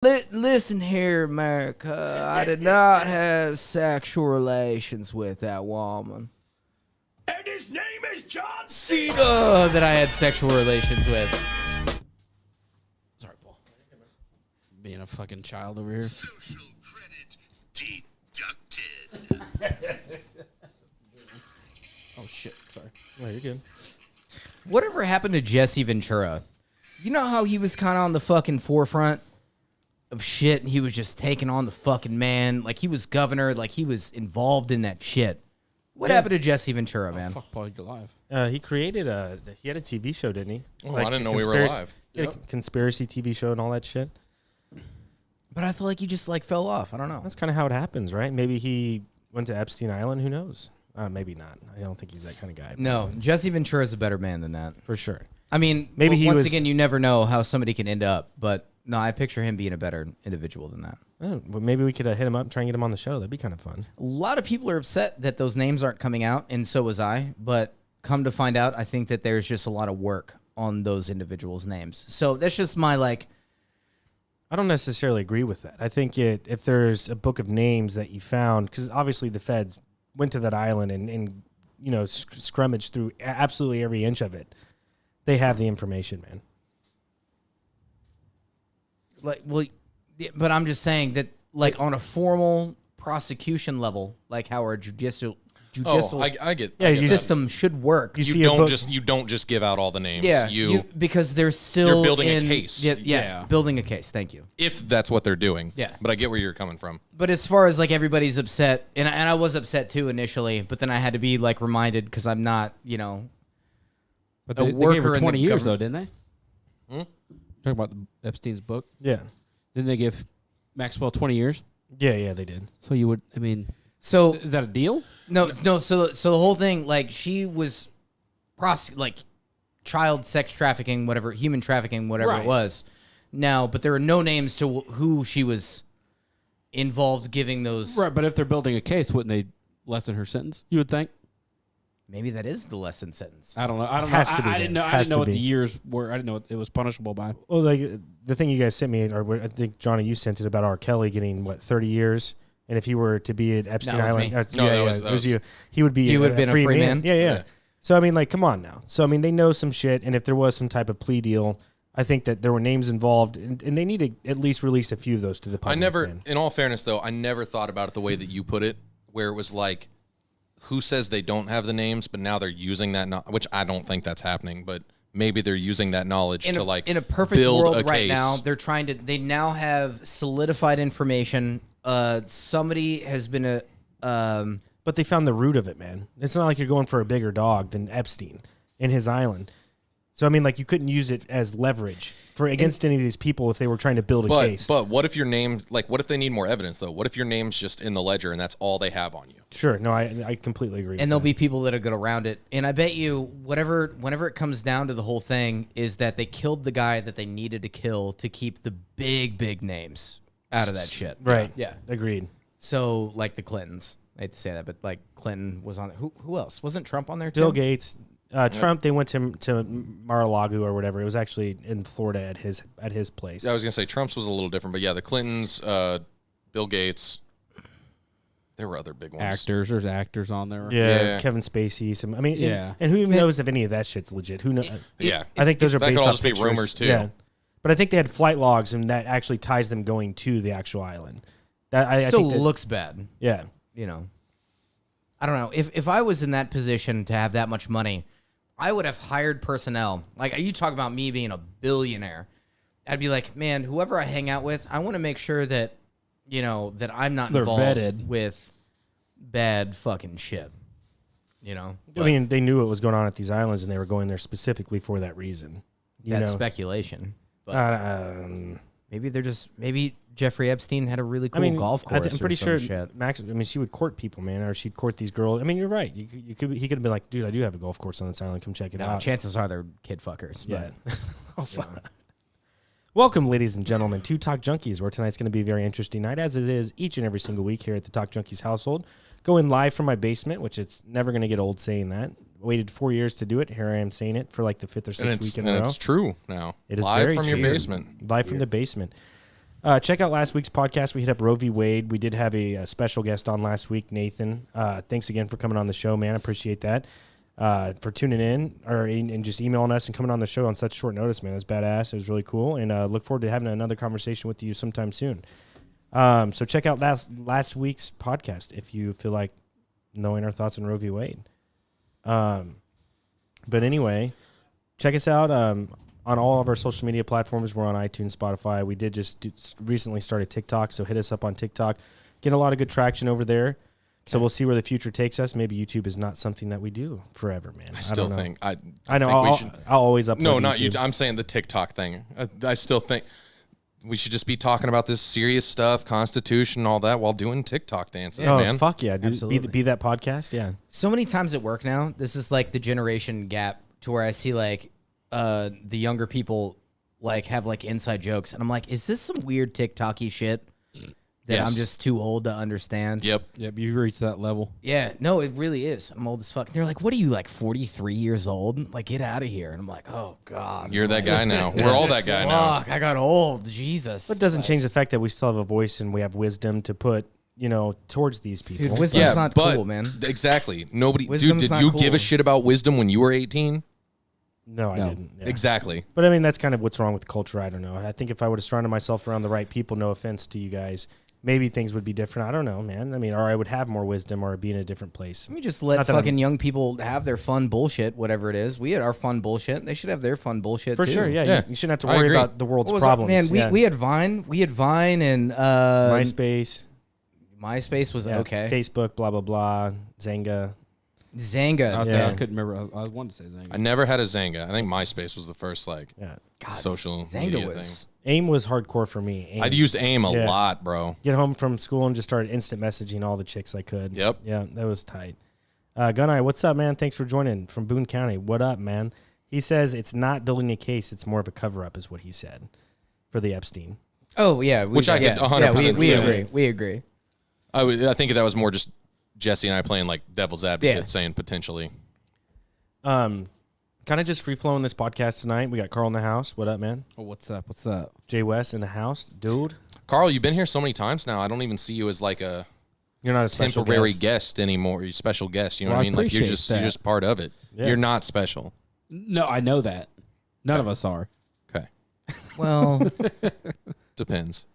Listen here, America. I did not have sexual relations with that woman. And his name is John Cena that I had sexual relations with. Sorry, Paul. Being a fucking child over here. Social credit deducted. Oh, shit. Sorry. Oh, you're good. Whatever happened to Jesse Ventura? You know how he was kind of on the fucking forefront of shit, and he was just taking on the fucking man, like he was governor, like he was involved in that shit. What happened to Jesse Ventura, man? Fuck, Paul, you're alive. He created he had a TV show, didn't he? Oh, I didn't know we were live. He had a conspiracy TV show and all that shit. But I feel like he just like fell off. I don't know. That's kind of how it happens, right? Maybe he went to Epstein Island. Who knows? Maybe not. I don't think he's that kind of guy. No, Jesse Ventura is a better man than that. For sure. I mean, Maybe he once was- again, you never know how somebody can end up, but no, I picture him being a better individual than that. Oh, well, maybe we could hit him up and try and get him on the show. That'd be kind of fun. A lot of people are upset that those names aren't coming out, and so was I. But come to find out, I think that there's just a lot of work on those individuals' names. So that's just my like. I don't necessarily agree with that. I think if there's a book of names that you found, because obviously the feds went to that island and you know, scrummaged through absolutely every inch of it. They have the information, man. Like, well, yeah, but I'm just saying that, like, on a formal prosecution level, like how our judicial I get. Yeah, I you get system should work. You that. see You a don't book- just give out all the names. Yeah, you because they're still You're building a in, case. Yeah, Yeah. building a case. Thank you. if that's what they're doing. Yeah. But I get where you're coming from. But as far as like everybody's upset, and I was upset too initially, but then I had to be like reminded because I'm not, you know, But a they gave worker her in 20 the years, though, government. didn't they? Talking about Epstein's book. Yeah. Didn't they give Maxwell 20 years? Yeah, they did. So you would, I mean, so is that a deal? no. So the whole thing, like she was, like child sex trafficking, whatever, human trafficking, whatever Right. it was. Now, but there were no names to who she was involved giving those. Right, but if they're building a case, wouldn't they lessen her sentence? You would think. Maybe that is the lesson sentence. I don't know. I don't Has know. to be I didn't then. know. I Has didn't know to what be. the years were. I didn't know it was punishable by. Well, like the thing you guys sent me, or I think Johnny, you sent it about R. Kelly getting 30 years, and if he were to be at Epstein That was Island, me. No, that was you. He would be. You would have been a free man? Yeah. So I mean, like, come on now. So I mean, they know some shit, and if there was some type of plea deal, I think that there were names involved, and they need to at least release a few of those to the public. I never, man. in all fairness, though, I never thought about it the way that you put it, where it was like, who says they don't have the names, but now they're using that, which I don't think that's happening, but maybe they're using that knowledge to like in a perfect build world a right case. now, they now have solidified information. Somebody has been But they found the root of it, man. It's not like you're going for a bigger dog than Epstein in his island. So I mean, like, you couldn't use it as leverage against any of these people if they were trying to build a case. But what if your name, like, what if they need more evidence, though? What if your name's just in the ledger and that's all they have on you? Sure, no, I completely agree. and with there'll that. be people that are good around it. And I bet you, whenever it comes down to the whole thing, is that they killed the guy that they needed to kill to keep the big names out of that shit. Right. Yeah. Agreed. So like the Clintons, I hate to say that, but like Clinton was on. Who else? Wasn't Trump on there too? Bill Gates, Trump. They went to Mar-a-Lago or whatever. It was actually in Florida at his place. I was gonna say Trump's was a little different, but yeah, the Clintons, Bill Gates, there were other big ones. Actors, there's actors on there. Yeah, Yeah. Kevin Spacey. Some. I mean, Yeah. and who even knows if any of that shit's legit? Who knows? Yeah, I think those are that based could all off just be pictures. rumors too. Yeah, but I think they had flight logs, and that actually ties them going to the actual island. That I Still think that, looks bad. Yeah. You know, I don't know. If I was in that position to have that much money, I would have hired personnel. Like, you talk about me being a billionaire. I'd be like, man, whoever I hang out with, I want to make sure that, you know, that I'm not They're involved vetted. with bad fucking shit. You know? I mean, they knew what was going on at these islands, and they were going there specifically for that reason. You That's know? speculation. But maybe Jeffrey Epstein had a really cool golf course. I'm pretty or some sure shit. Max. I mean, she would court people, man, or she'd court these girls. I mean, you're right. He could have been like, dude, I do have a golf course on this island. Come check it out. Chances are they're kid fuckers. Yeah. But, Welcome, ladies and gentlemen, to Talk Junkies, where tonight's going to be a very interesting night, as it is each and every single week here at the Talk Junkies household. Going live from my basement, which it's never going to get old saying that. Waited 4 years to do it. Here I am saying it for like the fifth or sixth week in a row. And it's true now. It is live very from true. your basement. Live from the basement. Check out last week's podcast. We hit up Roe v. Wade. We did have a special guest on last week, Nathan. Thanks again for coming on the show, man. I appreciate that. For tuning in and just emailing us and coming on the show on such short notice, man. It was badass. It was really cool. And look forward to having another conversation with you sometime soon. So check out last week's podcast if you feel like knowing our thoughts on Roe v. Wade. But anyway, check us out on all of our social media platforms. We're on iTunes, Spotify. We did just recently started TikTok, so hit us up on TikTok. Getting a lot of good traction over there. So we'll see where the future takes us. Maybe YouTube is not something that we do forever, man. I still think I know. we should. I'll always upload. No, not YouTube. you. I'm saying the TikTok thing. I still think we should just be talking about this serious stuff, Constitution, all that, while doing TikTok dances, Oh, man. fuck yeah, dude. Absolutely. Be that podcast, yeah. So many times at work now, this is like the generation gap to where I see like the younger people like have like inside jokes, and I'm like, is this some weird TikTok-y shit that Yes. I'm just too old to understand? Yep. Yep, you've reached that level. Yeah, no, it really is. I'm old as fuck. They're like, what are you, like 43 years old? Like, get out of here. And I'm like, oh, God. You're that guy now. We're all that guy now. Fuck, I got old. Jesus. But it doesn't change the fact that we still have a voice and we have wisdom to put, towards these people. Dude, wisdom's Yeah, not but cool, man. exactly. Nobody, Wisdom's dude. Did not you cool. give a shit about wisdom when you were 18? No, I No. didn't. Yeah. Exactly. But I mean, that's kind of what's wrong with the culture. I don't know. I think if I would have surrounded myself around the right people, no offense to you guys, maybe things would be different. I don't know, man. I mean, or I would have more wisdom or be in a different place. Let me just let Not that fucking I'm- young people have their fun bullshit, whatever it is. We had our fun bullshit. They should have their fun bullshit, For too. sure, yeah. Yeah. You shouldn't have to I worry agree. about the world's What was problems. Man, yeah. we had Vine. We had Vine and MySpace, MySpace was yeah, okay. Facebook, blah, blah, blah, Zanga. Zanga. I was Yeah. saying I couldn't remember. I wanted to say Zanga. I never had a Zanga. I think MySpace was the first Yeah. God, social Zanga media was. AIM was hardcore for me. AIM. I'd used AIM a Yeah. lot, bro. Get home from school and just started instant messaging all the chicks I could. Yep. Yeah, that was tight. Guneye, what's up, man? Thanks for joining from Boone County. What up, man? He says it's not building a case; it's more of a cover-up, is what he said for the Epstein. Oh, yeah. Which I could yeah, 100% we see. agree. We agree. I think that was more just Jesse and I playing like devil's advocate, Yeah. saying potentially. Kind of just free flowing this podcast tonight. We got Carl in the house. What up, man? Oh, what's up? What's up? Jay West in the house, dude. Carl, you've been here so many times now. I don't even see you as like a You're not a special temporary guest. guest anymore. You're a special guest. You know Well, what I I mean? Like you're appreciate just you're that. just part of it. Yeah. You're not special. No, I know that. None of us are. Okay. Well, Depends.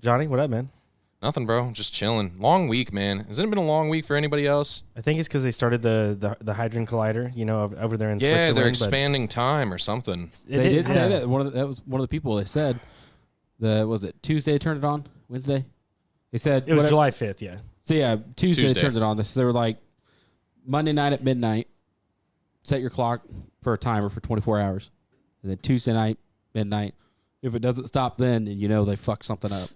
Johnny, what up, man? Nothing, bro. Just chilling. Long week, man. Hasn't it been a long week for anybody else? I think it's because they started the Hydrogen Collider, over there in Yeah, Switzerland. they're but expanding time or something. it They did is- say yeah. that. That was one of the people they said. Was it Tuesday they turned it on? Wednesday? They said It was whatever- July 5th, yeah. So yeah, Tuesday Tuesday. they turned it on. They were like Monday night at midnight. Set your clock for a timer for 24 hours, and then Tuesday night midnight. If it doesn't stop then they fucked something up.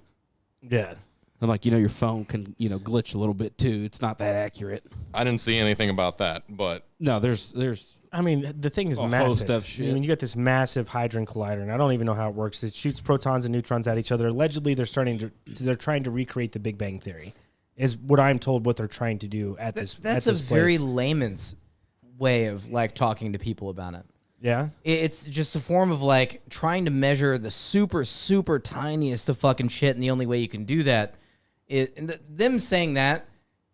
Yeah. I'm like, your phone can glitch a little bit too. It's not that accurate. I didn't see anything about that, but No, there's I mean, the thing is A host massive. of shit. I mean, you got this massive Hadron Collider, and I don't even know how it works. It shoots protons and neutrons at each other. Allegedly, they're trying to recreate the Big Bang Theory, is what I'm told what they're trying to do at this. that's at a this very place. layman's way of like talking to people about it. Yeah. It's just a form of like trying to measure the super, super tiniest of fucking shit, and the only way you can do that them saying that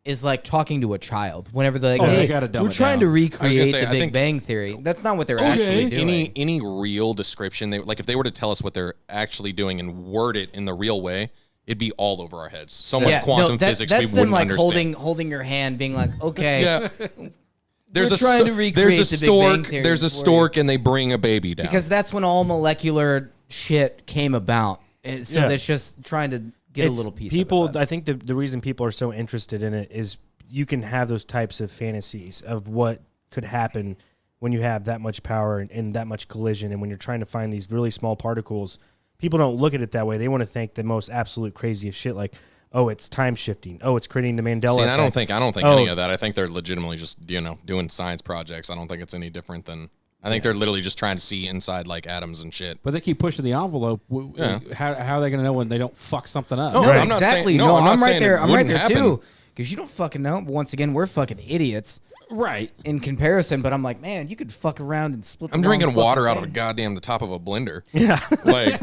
is like talking to a child. Whenever they're like, Oh, they hey, gotta dumb we're it trying down. to recreate say, the I Big think- Bang Theory. That's not what they're actually doing. any real description, like if they were to tell us what they're actually doing and word it in the real way, it'd be all over our heads. So much quantum physics that's we them wouldn't like understand. holding your hand, being like, okay, Yeah. There's We're a trying to recreate there's a the Big Bang stork. Theory There's a for you. stork, and they bring a baby down. because that's when all molecular shit came about. So Yeah. that's just trying to get a little piece people, of it. I think the reason people are so interested in it is you can have those types of fantasies of what could happen when you have that much power and that much collision, and when you're trying to find these really small particles. People don't look at it that way. They want to think the most absolute craziest shit, like, oh, it's time shifting. Oh, it's creating the Mandela See, and effect. I don't think any of that. I think they're legitimately just doing science projects. I don't think it's any different than. I think they're literally just trying to see inside like atoms and shit. But they keep pushing the envelope. Yeah. How are they going to know when they don't fuck something up? No, No, I'm not exactly. saying- No, I'm not I'm right saying there. it I'm right wouldn't there happen. too. Because you don't fucking know. Once again, we're fucking idiots Right. in comparison. But I'm like, man, you could fuck around and split. I'm the drinking wrong water fucking out of thing. the goddamn the top of a blender. Yeah. Like,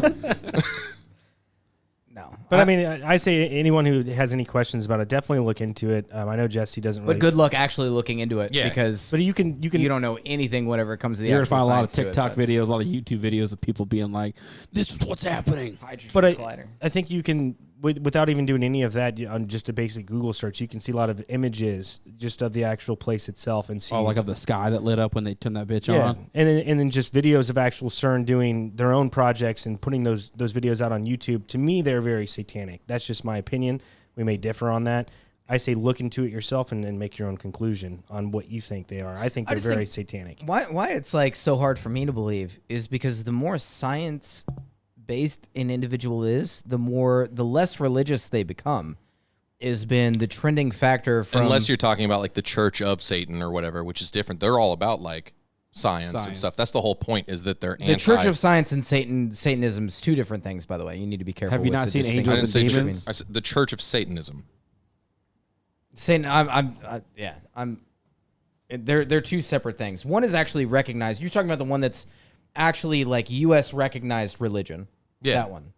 no. But I mean, I say anyone who has any questions about it, definitely look into it. I know Jesse doesn't really. But good luck actually looking into it Yeah. because But you can. you don't know anything whenever it comes to the You're actual gonna find a lot of science to it, TikTok but- videos, a lot of YouTube videos of people being like, "This is what's happening." Hydrogen But collider. I think you can, without even doing any of that, on just a basic Google search, you can see a lot of images just of the actual place itself and see. Oh, like of the sky that lit up when they turned that bitch yeah, on. and then just videos of actual CERN doing their own projects and putting those videos out on YouTube. To me, they're very satanic. That's just my opinion. We may differ on that. I say look into it yourself and make your own conclusion on what you think they are. I think I they're just very think- satanic. Why it's like so hard for me to believe is because the more science based an individual is, the less religious they become. Has been the trending factor from Unless you're talking about like the Church of Satan or whatever, which is different. They're all about like science and Science. stuff. That's the whole point. Is that they're the Church of Science and Satanism is two different things. By the way, you need to be careful. Have you with not the seen distinction. I Angels didn't and say Demons? I said the Church of Satanism. Satan, they're two separate things. One is actually recognized. You're talking about the one that's actually like U.S. recognized religion. Yeah. That one.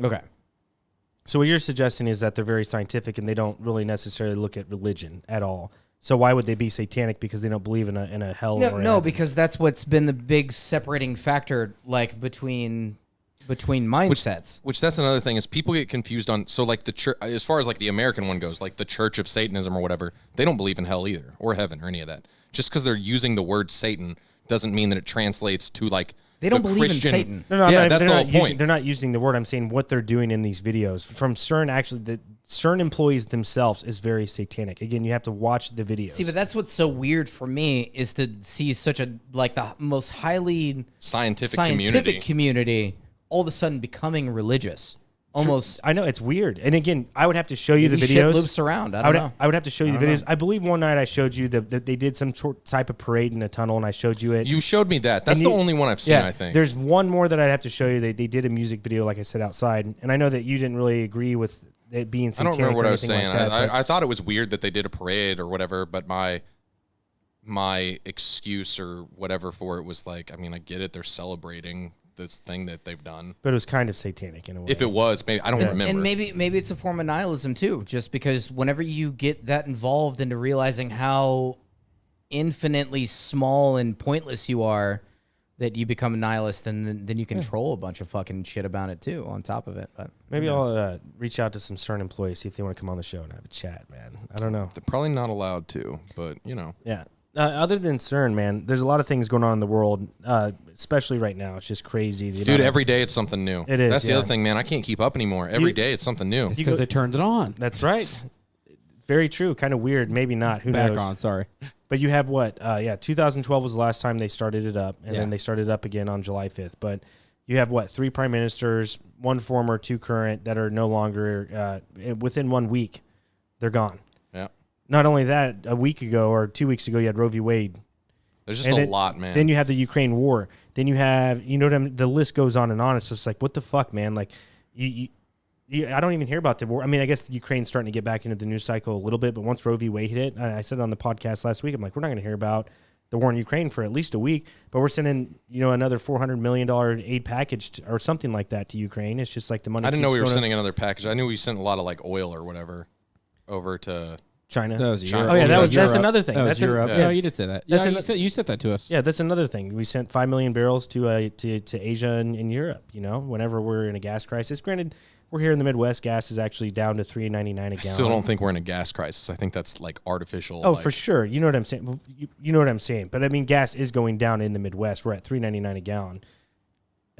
Okay. So what you're suggesting is that they're very scientific and they don't really necessarily look at religion at all. So why would they be satanic? Because they don't believe in a hell? No, or no, heaven? because that's what's been the big separating factor, like between mindsets. Which that's another thing is people get confused on. So like the church, as far as like the American one goes, like the Church of Satanism or whatever, they don't believe in hell either or heaven or any of that. Just because they're using the word Satan doesn't mean that it translates to like They don't the believe Christian- in Satan. No, yeah, I'm not, that's they're the not whole using, point. They're not using the word. I'm saying what they're doing in these videos from CERN. Actually, the CERN employees themselves is very satanic. Again, you have to watch the videos. See, but that's what's so weird for me is to see such a like the most highly scientific community all of a sudden becoming religious. Almost I know it's weird. And again, I would have to show you the maybe shit videos. loops around. I would, don't know. I would have to show you the videos. I believe one night I showed you that they did some sort type of parade in a tunnel, and I showed you it. You showed me that. That's And the you- only one I've seen. I think. There's one more that I'd have to show you. They did a music video, like I said, outside, and I know that you didn't really agree with it being I satanic. don't remember what or I was anything saying. Like that, but- I thought it was weird that they did a parade or whatever, but my excuse or whatever for it was like, I mean, I get it. They're celebrating this thing that they've done. but it was kind of satanic in a way. If it was, maybe I don't remember. And maybe it's a form of nihilism too, just because whenever you get that involved into realizing how infinitely small and pointless you are, that you become a nihilist, and then you control a bunch of fucking shit about it too. On top of it, but Maybe I'll reach out to some CERN employees, see if they want to come on the show and have a chat, man. I don't know. They're probably not allowed to, but you know. Yeah. Other than CERN, man, there's a lot of things going on in the world, especially right now. It's just crazy. The Dude, amount of- every day it's something new. It is, That's the yeah. other thing, man. I can't keep up anymore. Every day it's something new. It's because they turned it on. That's right. Very true. Kind of weird. Maybe not. Who Back knows? on. Sorry. But you have what? 2012 was the last time they started it up, and Yeah. then they started it up again on July 5th. But you have what? 3 prime ministers, 1 former, 2 current that are no longer within 1 week. They're gone. Yeah. Not only that, a week ago or 2 weeks ago, you had Roe v. Wade. There's just And a then- lot, man. Then you have the Ukraine war. Then you have, you know what I mean? The list goes on and on. It's just like, what the fuck, man? Like, I don't even hear about the war. I mean, I guess Ukraine's starting to get back into the news cycle a little bit, but once Roe v. Wade hit, I said on the podcast last week, I'm like, we're not going to hear about the war in Ukraine for at least a week, but we're sending, another $400 million aid package or something like that to Ukraine. It's just like the money. I didn't know keeps we were going to sending another package. I knew we sent a lot of like oil or whatever over to. China. That was China. Europe. Oh, yeah, that's Europe. another thing. That was That's Europe. yeah. Yeah, you did say that. That's Yeah, you said that to us. Yeah, that's another thing. We sent 5 million barrels to Asia and Europe. Whenever we're in a gas crisis. Granted, we're here in the Midwest. Gas is actually down to $3.99 a gallon. I still don't think we're in a gas crisis. I think that's like artificial. Oh, like- for sure. You know what I'm saying. Well, you know what I'm saying. But I mean, gas is going down in the Midwest. We're at $3.99 a gallon.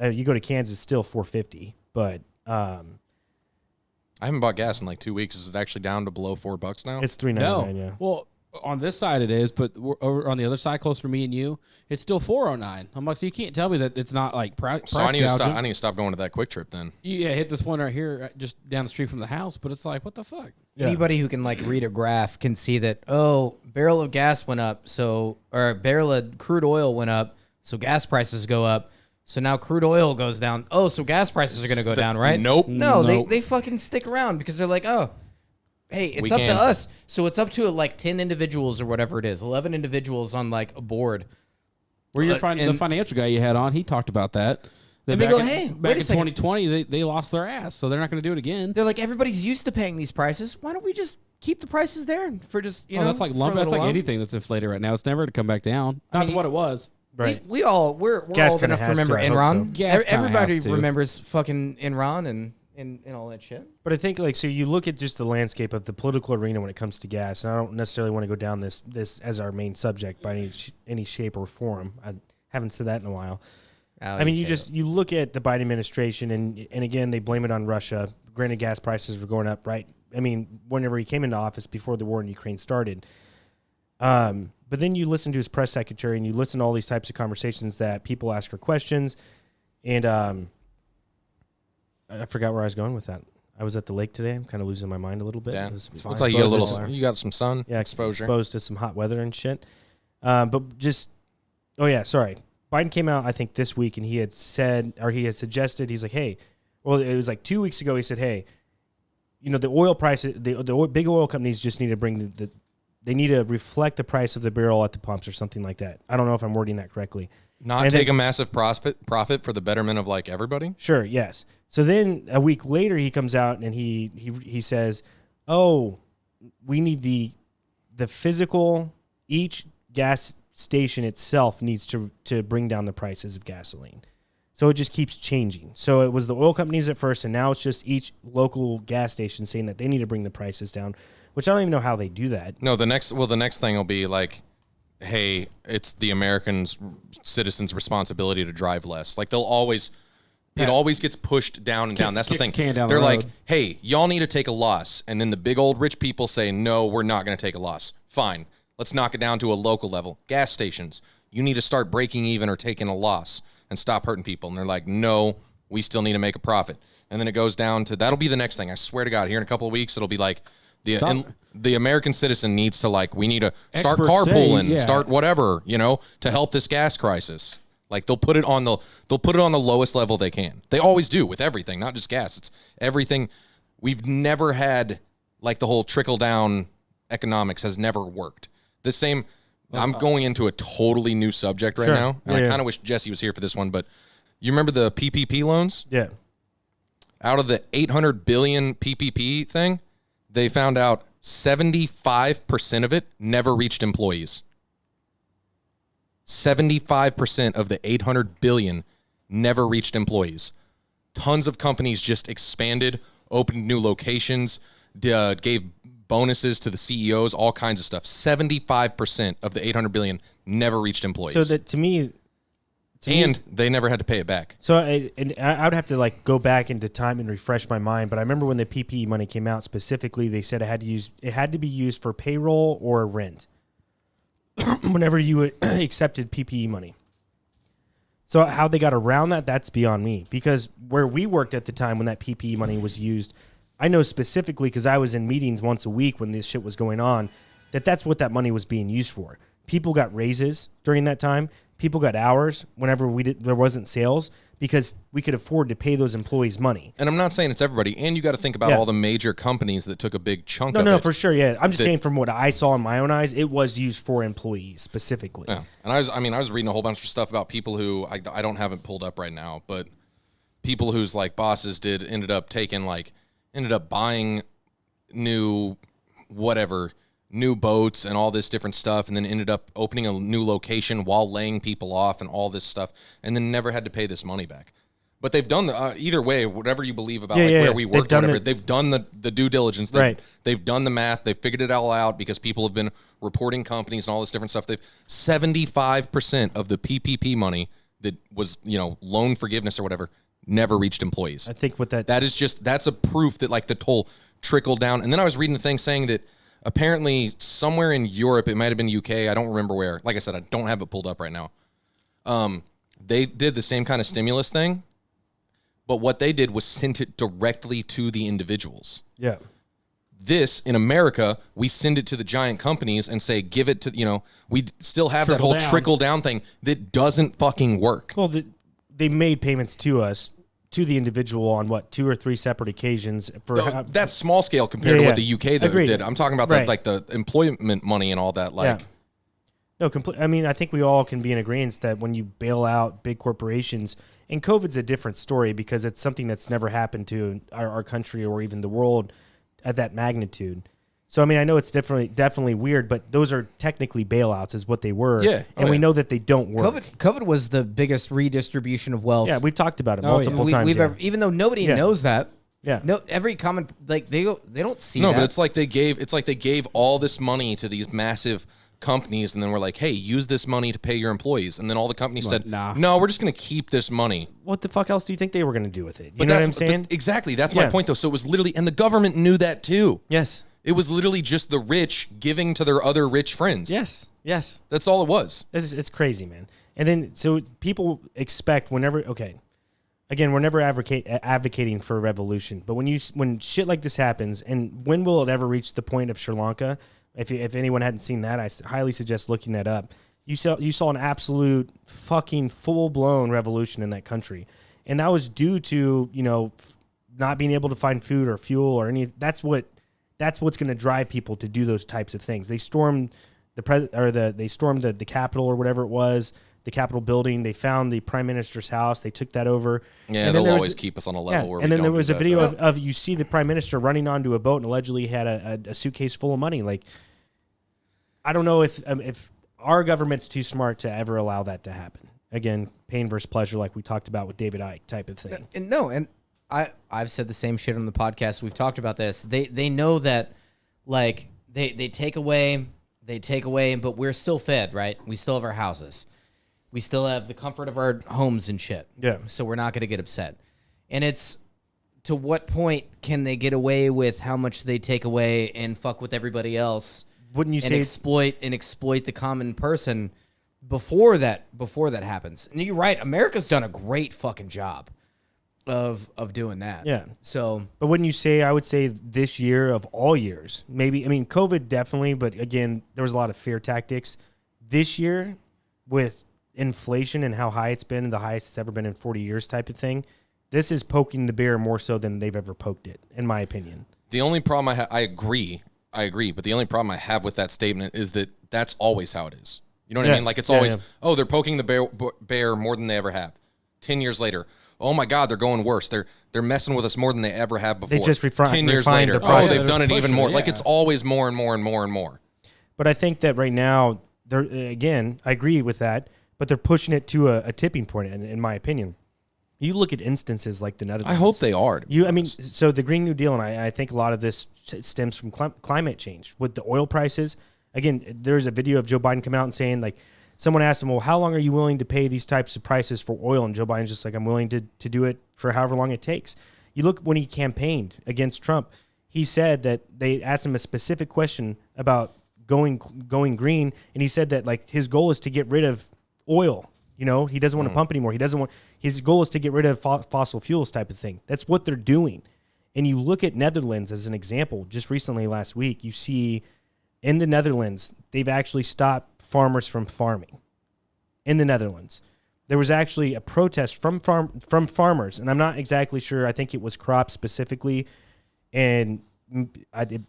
You go to Kansas, still $4.50. But I haven't bought gas in like 2 weeks. Is it actually down to below $4 now? it's $3.99. No. Yeah. Well, on this side it is, but over on the other side, closer to me and you, it's still $4.09. I'm like, so you can't tell me that it's not like price so I need to stop. gouging. I need to stop going to that Quick Trip then. Yeah, hit this one right here, just down the street from the house. But it's like, what the fuck? Yeah. anybody who can like read a graph can see that barrel of gas went up, or a barrel of crude oil went up, so gas prices go up. So now crude oil goes down. Oh, so gas prices are going to go down, right? Nope. No, Nope. they fucking stick around because they're like, oh, hey, it's We up can. to us. So it's up to like 10 individuals or whatever it is, 11 individuals on like a board. Where you're and- the financial guy you had on, he talked about that. And they go, in- hey, back wait a in second. 2020, they lost their ass, so they're not going to do it again. They're like, everybody's used to paying these prices. Why don't we just keep the prices there for just, you know? That's like for a lumber. That's little like while? anything that's inflated right now. It's never to come back down. Not mean, to what it was. Right. We're old Gas enough kinda to has remember to, I hope Enron. so. Gas kinda Everybody has to. remembers fucking Enron and all that shit. But I think like so you look at just the landscape of the political arena when it comes to gas, and I don't necessarily want to go down this as our main subject by any shape or form. I haven't said that in a while. I mean, you look at the Biden administration, and again they blame it on Russia. Granted, gas prices were going up, right? I mean, whenever he came into office before the war in Ukraine started. But then you listen to his press secretary, and you listen to all these types of conversations that people ask her questions, and I forgot where I was going with that. I was at the lake today. I'm kind of losing my mind a little bit. Yeah. It was Looks like you got a exposed little. to- You got some sun yeah, exposure. exposed to some hot weather and shit. But just, oh yeah, sorry. Biden came out, I think, this week, and he had said, or he had suggested, he's like, hey, well, it was like 2 weeks ago, he said, hey, you know, the oil price, the big oil companies just need to bring they need to reflect the price of the barrel at the pumps or something like that. I don't know if I'm wording that correctly. Not And take then- a massive profit for the betterment of like everybody. Sure, yes. So then a week later, he comes out and he says, "Oh, we need the physical. Each gas station itself needs to bring down the prices of gasoline." So it just keeps changing. So it was the oil companies at first, and now it's just each local gas station saying that they need to bring the prices down. Which I don't even know how they do that. No, the next thing will be like, hey, it's the Americans citizens' responsibility to drive less. Like they'll always. It always gets pushed down and down. That's the kick thing. the can down the They're like, road. hey, y'all need to take a loss. And then the big old rich people say, no, we're not going to take a loss. Fine. Let's knock it down to a local level. Gas stations, you need to start breaking even or taking a loss and stop hurting people. And they're like, no, we still need to make a profit. And then it goes down to, that'll be the next thing. I swear to God, here in a couple of weeks, it'll be like, the American citizen needs to like, we need to start Experts say, carpooling, yeah. start whatever, you know, to help this gas crisis. Like they'll put it on the lowest level they can. They always do with everything, not just gas. It's everything. We've never had like the whole trickle down economics has never worked. The same. I'm going into a totally new subject right Sure. now, and Yeah, I kind of wish Jesse was here for this one. But you remember the PPP loans? Yeah. Out of the 800 billion PPP thing, they found out 75% of it never reached employees. 75% of the 800 billion never reached employees. Tons of companies just expanded, opened new locations, gave bonuses to the CEOs, all kinds of stuff. 75% of the 800 billion never reached employees. So that to me, they never had to pay it back. so I would have to like go back into time and refresh my mind. But I remember when the PPE money came out specifically, they said it had to be used for payroll or rent. Whenever you accepted PPE money. So how they got around that, that's beyond me. Because where we worked at the time when that PPE money was used, I know specifically because I was in meetings once a week when this shit was going on, that's what that money was being used for. People got raises during that time. People got hours whenever there wasn't sales because we could afford to pay those employees money. And I'm not saying it's everybody. And you got to think about Yeah. all the major companies that took a big chunk No, of no, it. for sure, yeah. I'm just saying from what I saw in my own eyes, it was used for employees specifically. Yeah. And I was reading a whole bunch of stuff about people who I don't have it pulled up right now, but people whose like bosses ended up buying new boats and all this different stuff, and then ended up opening a new location while laying people off and all this stuff, and then never had to pay this money back. But they've done either way, whatever you believe about where we work, they've done the due diligence. They've done the math. They've figured it all out because people have been reporting companies and all this different stuff. 75% of the PPP money that was, loan forgiveness or whatever, never reached employees. I think what that's a proof that like the whole trickle down. And then I was reading the thing saying that apparently somewhere in Europe, it might have been UK, I don't remember where. Like I said, I don't have it pulled up right now. They did the same kind of stimulus thing, but what they did was sent it directly to the individuals. Yeah. This, in America, we send it to the giant companies and say, give it to, we still have that whole trickle down thing that doesn't fucking work. Well, they made payments to us, to the individual on 2 or 3 separate occasions. That's small scale compared to what the UK Agreed. did. I'm talking about Right. the employment money and all that. Like, No, I mean, I think we all can be in agreement that when you bail out big corporations, and COVID's a different story because it's something that's never happened to our country or even the world at that magnitude. So, I mean, I know it's definitely weird, but those are technically bailouts is what they were. Yeah. And we know that they don't work. COVID was the biggest redistribution of wealth. Yeah, we've talked about it Oh, multiple we've times. ever, even though nobody Yeah. knows that. Yeah. No, every common like they don't see No, that. but it's like they gave all this money to these massive companies, and then we're like, hey, use this money to pay your employees, and then all the companies said, nah. no, we're just going to keep this money. What the fuck else do you think they were going to do with it? You But know what that's I'm saying? exactly. That's my Yeah. point, though. So it was literally, and the government knew that too. Yes. It was literally just the rich giving to their other rich friends. Yes. Yes. That's all it was. It's crazy, man. And then, so people expect whenever, okay, again, we're never advocating for a revolution, but when shit like this happens, and when will it ever reach the point of Sri Lanka? If anyone hadn't seen that, I highly suggest looking that up. You saw an absolute fucking full blown revolution in that country, and that was due to not being able to find food or fuel or any. That's what's going to drive people to do those types of things. They stormed the Capitol or whatever it was, the Capitol building. They found the Prime Minister's house. They took that over. Yeah, and then they'll there was always keep us on a level where. And we then there don't was do a that, video though. of you see the Prime Minister running onto a boat and allegedly had a suitcase full of money. Like, I don't know if our government's too smart to ever allow that to happen. Again, pain versus pleasure, like we talked about with David Icke type of thing. And I've said the same shit on the podcast. We've talked about this. They know that, like, they take away, but we're still fed, right? We still have our houses. We still have the comfort of our homes and shit. Yeah. So we're not going to get upset. And it's, to what point can they get away with how much they take away and fuck with everybody else? Wouldn't you and say exploit the common person before that happens? And you're right. America's done a great fucking job of doing that. Yeah. So, But wouldn't you say, I would say this year of all years, maybe, I mean, COVID definitely, but again, there was a lot of fear tactics. This year, with inflation and how high it's been, the highest it's ever been in 40 years type of thing, this is poking the bear more so than they've ever poked it, in my opinion. The only problem I agree, but the only problem I have with that statement is that that's always how it is. You know what I Yeah. mean? Like, it's Yeah, always, yeah. oh, they're poking the bear more than they ever have. 10 years later, oh my God, they're going worse. They're messing with us more than they ever have before. just 10 years refined later, their oh, process. they've done it even Pushing more. it, Like, yeah. it's always more and more and more and more. But I think that right now, they're again, I agree with that, but they're pushing it to a tipping point, in my opinion. You look at instances like the Netherlands. I hope they are. I mean, so the Green New Deal, and I think a lot of this stems from climate change with the oil prices. Again, there's a video of Joe Biden coming out and saying, like, someone asked him, well, how long are you willing to pay these types of prices for oil? And Joe Biden's just like, I'm willing to do it for however long it takes. You look when he campaigned against Trump, he said that they asked him a specific question about going green, and he said that, like, his goal is to get rid of oil. You know, he doesn't want to pump anymore. His goal is to get rid of fossil fuels type of thing. That's what they're doing. And you look at Netherlands as an example, just recently last week, you see in the Netherlands, they've actually stopped farmers from farming. In the Netherlands, there was actually a protest from farmers, and I'm not exactly sure. I think it was crops specifically, and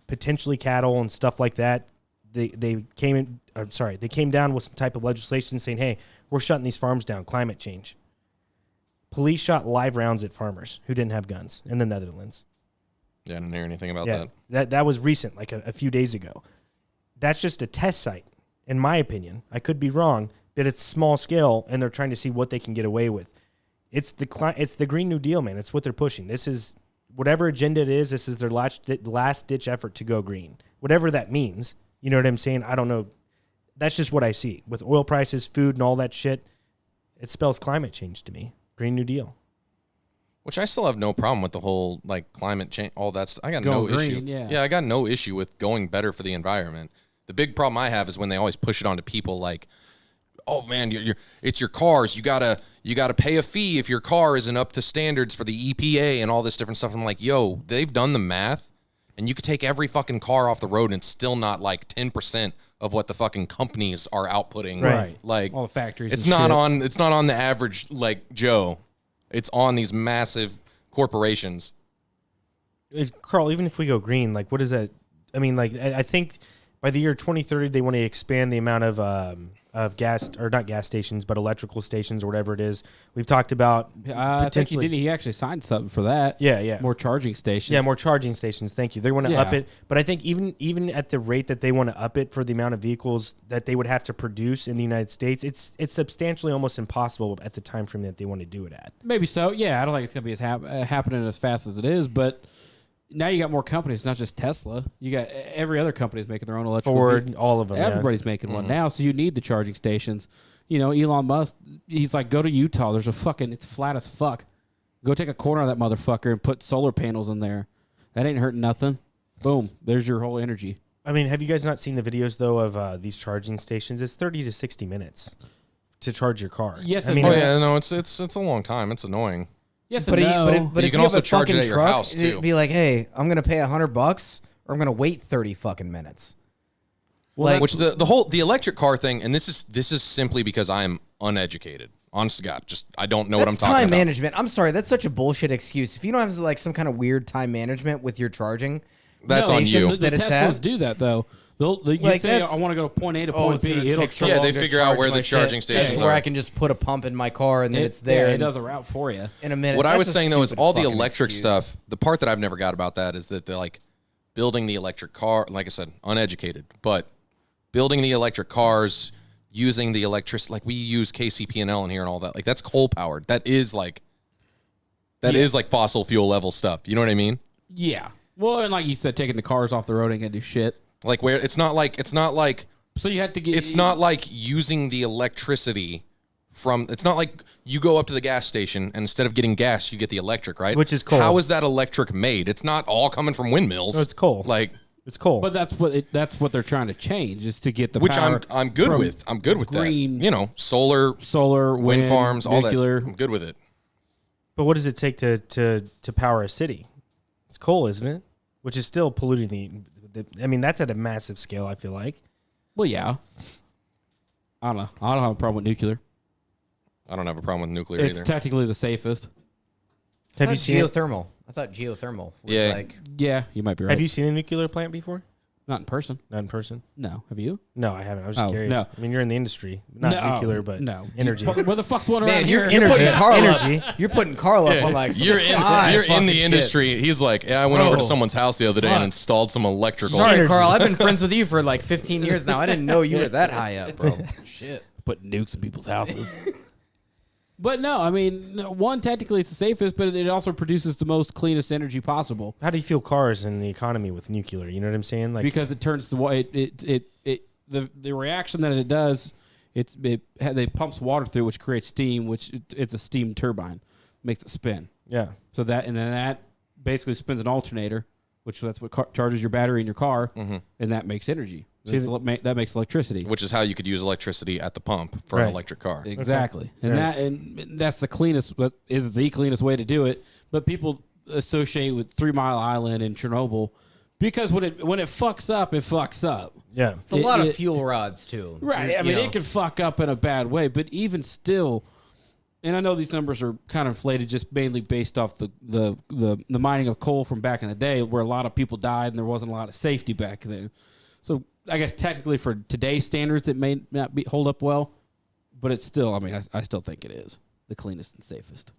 potentially cattle and stuff like that. They came down with some type of legislation saying, "Hey, we're shutting these farms down. Climate change." Police shot live rounds at farmers who didn't have guns in the Netherlands. Yeah, I didn't hear anything about Yeah, that. that was recent, like a few days ago. That's just a test site, in my opinion. I could be wrong, but it's small scale, and they're trying to see what they can get away with. It's the Green New Deal, man. It's what they're pushing. This is whatever agenda it is. This is their last ditch effort to go green, whatever that means. You know what I'm saying? I don't know. That's just what I see with oil prices, food, and all that shit. It spells climate change to me. Green New Deal. Which I still have no problem with the whole, like, climate change, all that stuff. I got no Going issue. green, yeah. I got no issue with going better for the environment. The big problem I have is when they always push it onto people like, oh man, it's your cars. You gotta pay a fee if your car isn't up to standards for the EPA and all this different stuff. I'm like, yo, they've done the math, and you could take every fucking car off the road and it's still not like 10% of what the fucking companies are outputting. Right. Like, All the factories It's and not shit. It's not on the average, like, Joe. It's on these massive corporations. Carl, even if we go green, like, what is that? I mean, like, I think by the year 2030, they want to expand the amount of gas, or not gas stations, but electrical stations or whatever it is. We've talked about I think he actually signed something for that. Yeah. More charging stations. Yeah, more charging stations. Thank you. They want to up it, but I think even at the rate that they want to up it for the amount of vehicles that they would have to produce in the United States, it's substantially almost impossible at the time frame that they want to do it at. Maybe so. Yeah, I don't think it's going to be happening as fast as it is, but now you got more companies, not just Tesla. You got every other company is making their own electric Ford, all of them. Everybody's making one now, so you need the charging stations. You know, Elon Musk, he's like, go to Utah. There's it's flat as fuck. Go take a corner of that motherfucker and put solar panels in there. That ain't hurting nothing. Boom, there's your whole energy. I mean, have you guys not seen the videos though of these charging stations? It's 30 to 60 minutes to charge your car. Yes, I mean, it's a long time. It's annoying. Yes, But, no. but You if can you also have a charge it fucking at your truck, house, too. it'd be like, hey, I'm gonna pay $100 or I'm gonna wait 30 fucking minutes. Well, like, Which the electric car thing, and this is simply because I am uneducated. Honest to God, just I don't know what I'm that's talking time about. management. I'm sorry, that's such a bullshit excuse. If you don't have like some kind of weird time management with your charging, That's on you. The that it's Teslas at. do that though. You Like, say I want to go to point A to point B. It'll Yeah, they figure out where the charging stations where are. I can just put a pump in my car and then it's there. Yeah, it in- does a route for you. in a minute. What I That's was a saying though is stupid all the fucking electric excuse. stuff. The part that I've never got about that is that they're like building the electric car. Like I said, uneducated, but building the electric cars using the electricity. Like we use KCP&L in here and all that. Like that's coal powered. That is like fossil fuel level stuff. You know what I mean? Yeah. Well, and like you said, taking the cars off the road ain't gonna do shit. Like where it's not like So you have to get. it's not like using the electricity from. It's not like you go up to the gas station and instead of getting gas, you get the electric, right? Which is coal. How is that electric made? It's not all coming from windmills. No, it's coal. Like. It's coal. But that's what they're trying to change is to get the Which power I'm good from with. I'm good with green, that. You know, solar, wind farms, all nuclear. that. I'm good with it. But what does it take to power a city? It's coal, isn't it? Which is still polluting the. I mean, that's at a massive scale. I feel like. Well, yeah. I don't know. I don't have a problem with nuclear. I don't have a problem with nuclear It's either. technically the safest. Have you seen? geothermal? I thought geothermal was Yeah. like Yeah, you might be right. Have you seen a nuclear plant before? Not in person. Not in person. No. Have you? No, I haven't. I was just Oh, curious. no. I mean, you're in the industry, not No. nuclear, but No. energy. Where the fuck's one around man, here? you're putting Carl Energy. up. You're putting Carl up on like some You're in fucking the shit. industry. He's like, yeah, I went over to Bro. someone's house the other day Fuck. and installed some electrical. Sorry, Energy. Carl. I've been friends with you for like 15 years now. I didn't know you were that high up, bro. Shit. Put nukes in people's houses. But no, I mean, one, technically it's the safest, but it also produces the most cleanest energy possible How do you feel cars in the economy with nuclear? You know what I'm saying? Like, because it turns the reaction that it does, it pumps water through, which creates steam, which it's a steam turbine, makes it spin. yeah. So that basically spins an alternator, which that's what charges your battery in your car, and that makes energy. See, That makes electricity. Which is how you could use electricity at the pump for an Right. electric car. Exactly, and Right. and that's the cleanest. What is the cleanest way to do it? But people associate with 3 Mile Island and Chernobyl because when it fucks up, it fucks up. Yeah. It's a lot of fuel rods too. Right. I mean, it could fuck up in a bad way, but even still, and I know these numbers are kind of inflated, just mainly based off the mining of coal from back in the day, where a lot of people died and there wasn't a lot of safety back then. So I guess technically for today's standards, it may not hold up well, but it's still. I mean, I still think it is the cleanest and safest.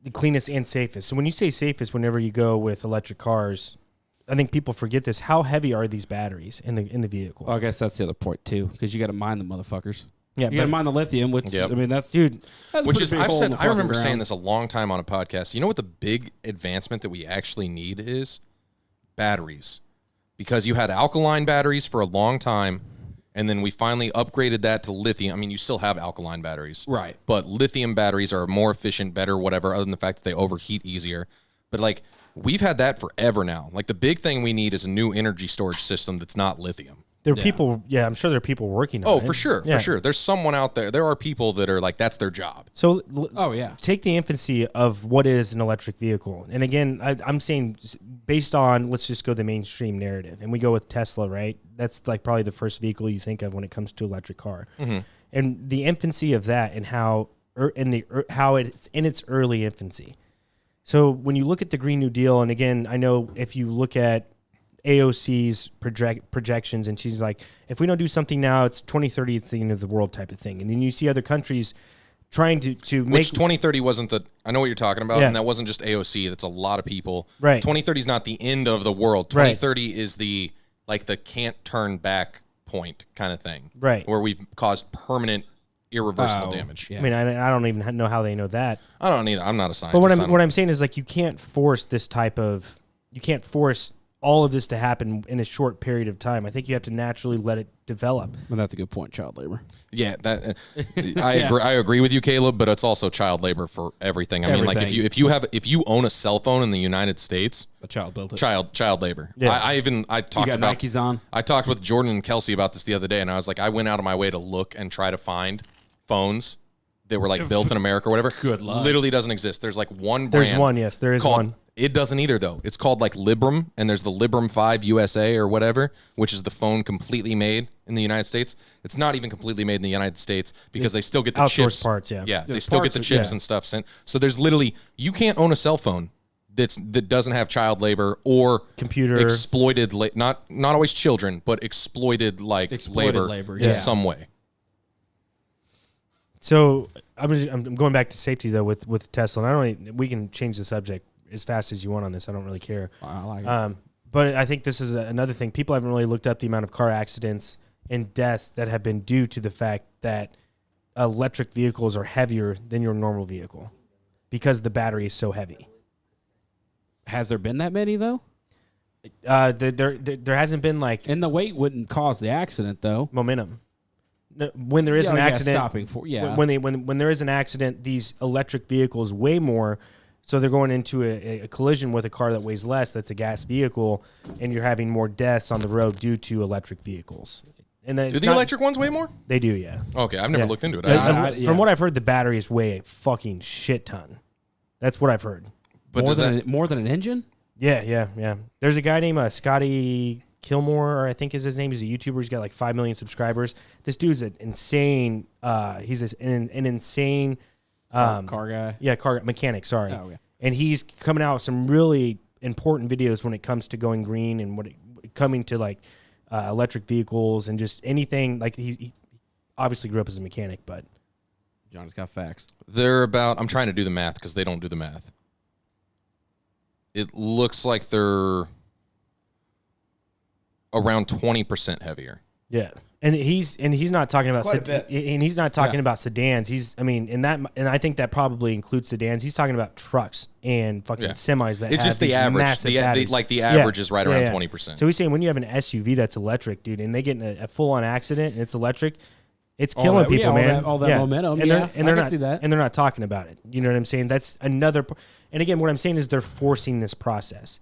The cleanest and safest. So when you say safest, whenever you go with electric cars, I think people forget this. How heavy are these batteries in the vehicle? Well, I guess that's the other point too, because you got to mine the motherfuckers. Yeah, You got to mine the lithium, which Yep. I mean, that's dude. that's a Which pretty is, big I've hole in said, the I fucking remember saying ground. this a long time on a podcast. You know what the big advancement that we actually need is? Batteries. Because you had alkaline batteries for a long time, and then we finally upgraded that to lithium. I mean, you still have alkaline batteries. Right. But lithium batteries are more efficient, better, whatever, other than the fact that they overheat easier. But, like, we've had that forever now. Like, the big thing we need is a new energy storage system that's not lithium. There are people. Yeah, I'm sure there are people working on it. Oh, for sure, Yeah. for sure. There's someone out there. There are people that are like, that's their job. So Oh yeah. take the infancy of what is an electric vehicle. And again, I'm saying based on, let's just go the mainstream narrative. And we go with Tesla, right? That's like probably the first vehicle you think of when it comes to electric car. And the infancy of that and how it's in its early infancy. So when you look at the Green New Deal, and again, I know if you look at AOC's projections, and she's like, if we don't do something now, it's 2030, it's the end of the world type of thing. And then you see other countries trying to make... Which 2030 wasn't the... I know what you're talking about, Yeah. and that wasn't just AOC. That's a lot of people. Right. 2030 is not the end of the world. 2030 is the can't turn back point kind of thing. Right. Where we've caused permanent, irreversible damage. Yeah. I mean, I don't even know how they know that. I don't either. I'm not a scientist. But what I'm saying is, like, you can't force this type of... You can't force all of this to happen in a short period of time. I think you have to naturally let it develop. Well, that's a good point. Child labor. Yeah, that I agree with you, Caleb. But it's also child labor for everything. I mean, like if you own a cell phone in the United States, A child built it. child labor. Yeah. I talked You got about Nikes on. I talked with Jordan and Kelsey about this the other day, and I was like, I went out of my way to look and try to find phones that were like built in America or whatever. Good luck. Literally doesn't exist. There's like one brand. There's one, yes, there is called- one. It doesn't either, though. It's called like Librem, and there's the Librem 5 USA or whatever, which is the phone completely made in the United States. It's not even completely made in the United States because they still get the Outsourced chips. parts, yeah. Yeah, they There's still get parts the that- chips yeah. and stuff sent. So there's literally, you can't own a cell phone that doesn't have child labor or Computer. exploited, not always children, but exploited labor in yeah. some way. So I'm going back to safety though with Tesla. And I don't really, we can change the subject as fast as you want on this. I don't really care. I like it. But I think this is another thing. People haven't really looked up the amount of car accidents and deaths that have been due to the fact that electric vehicles are heavier than your normal vehicle because the battery is so heavy. Has there been that many though? There hasn't been like And the weight wouldn't cause the accident though. momentum. No, when there is an Yeah, accident, stopping for when there is an accident, these electric vehicles weigh more, so they're going into a collision with a car that weighs less. That's a gas vehicle, and you're having more deaths on the road due to electric vehicles. And Do the electric ones weigh more? They do, yeah. Okay, I've never Yeah. looked into it. Yeah. From what I've heard, the batteries weigh a fucking shit ton. That's what I've heard. But more than an engine? Yeah. There's a guy named Scotty Kilmore, or I think is his name. He's a YouTuber. He's got like 5 million subscribers. This dude's an insane. He's an insane Car guy? Yeah, car mechanic. Sorry. Oh, yeah. And he's coming out with some really important videos when it comes to going green and coming to like electric vehicles and just anything. Like he obviously grew up as a mechanic, but Johnny's got facts. they're about, I'm trying to do the math because they don't do the math. It looks like they're around 20% heavier. yeah. And he's not talking about quite a bit. and he's not talking about sedans. And I think that probably includes sedans. He's talking about trucks and fucking semis that It's have just the these average. massive The batteries. average is right around Yeah. 20%. So he's saying when you have an SUV that's electric, dude, and they get in a full-on accident and it's electric, it's killing people, all man. all that momentum. And Yeah, they're I can not see that. and they're not talking about it. You know what I'm saying? That's another. And again, what I'm saying is they're forcing this process.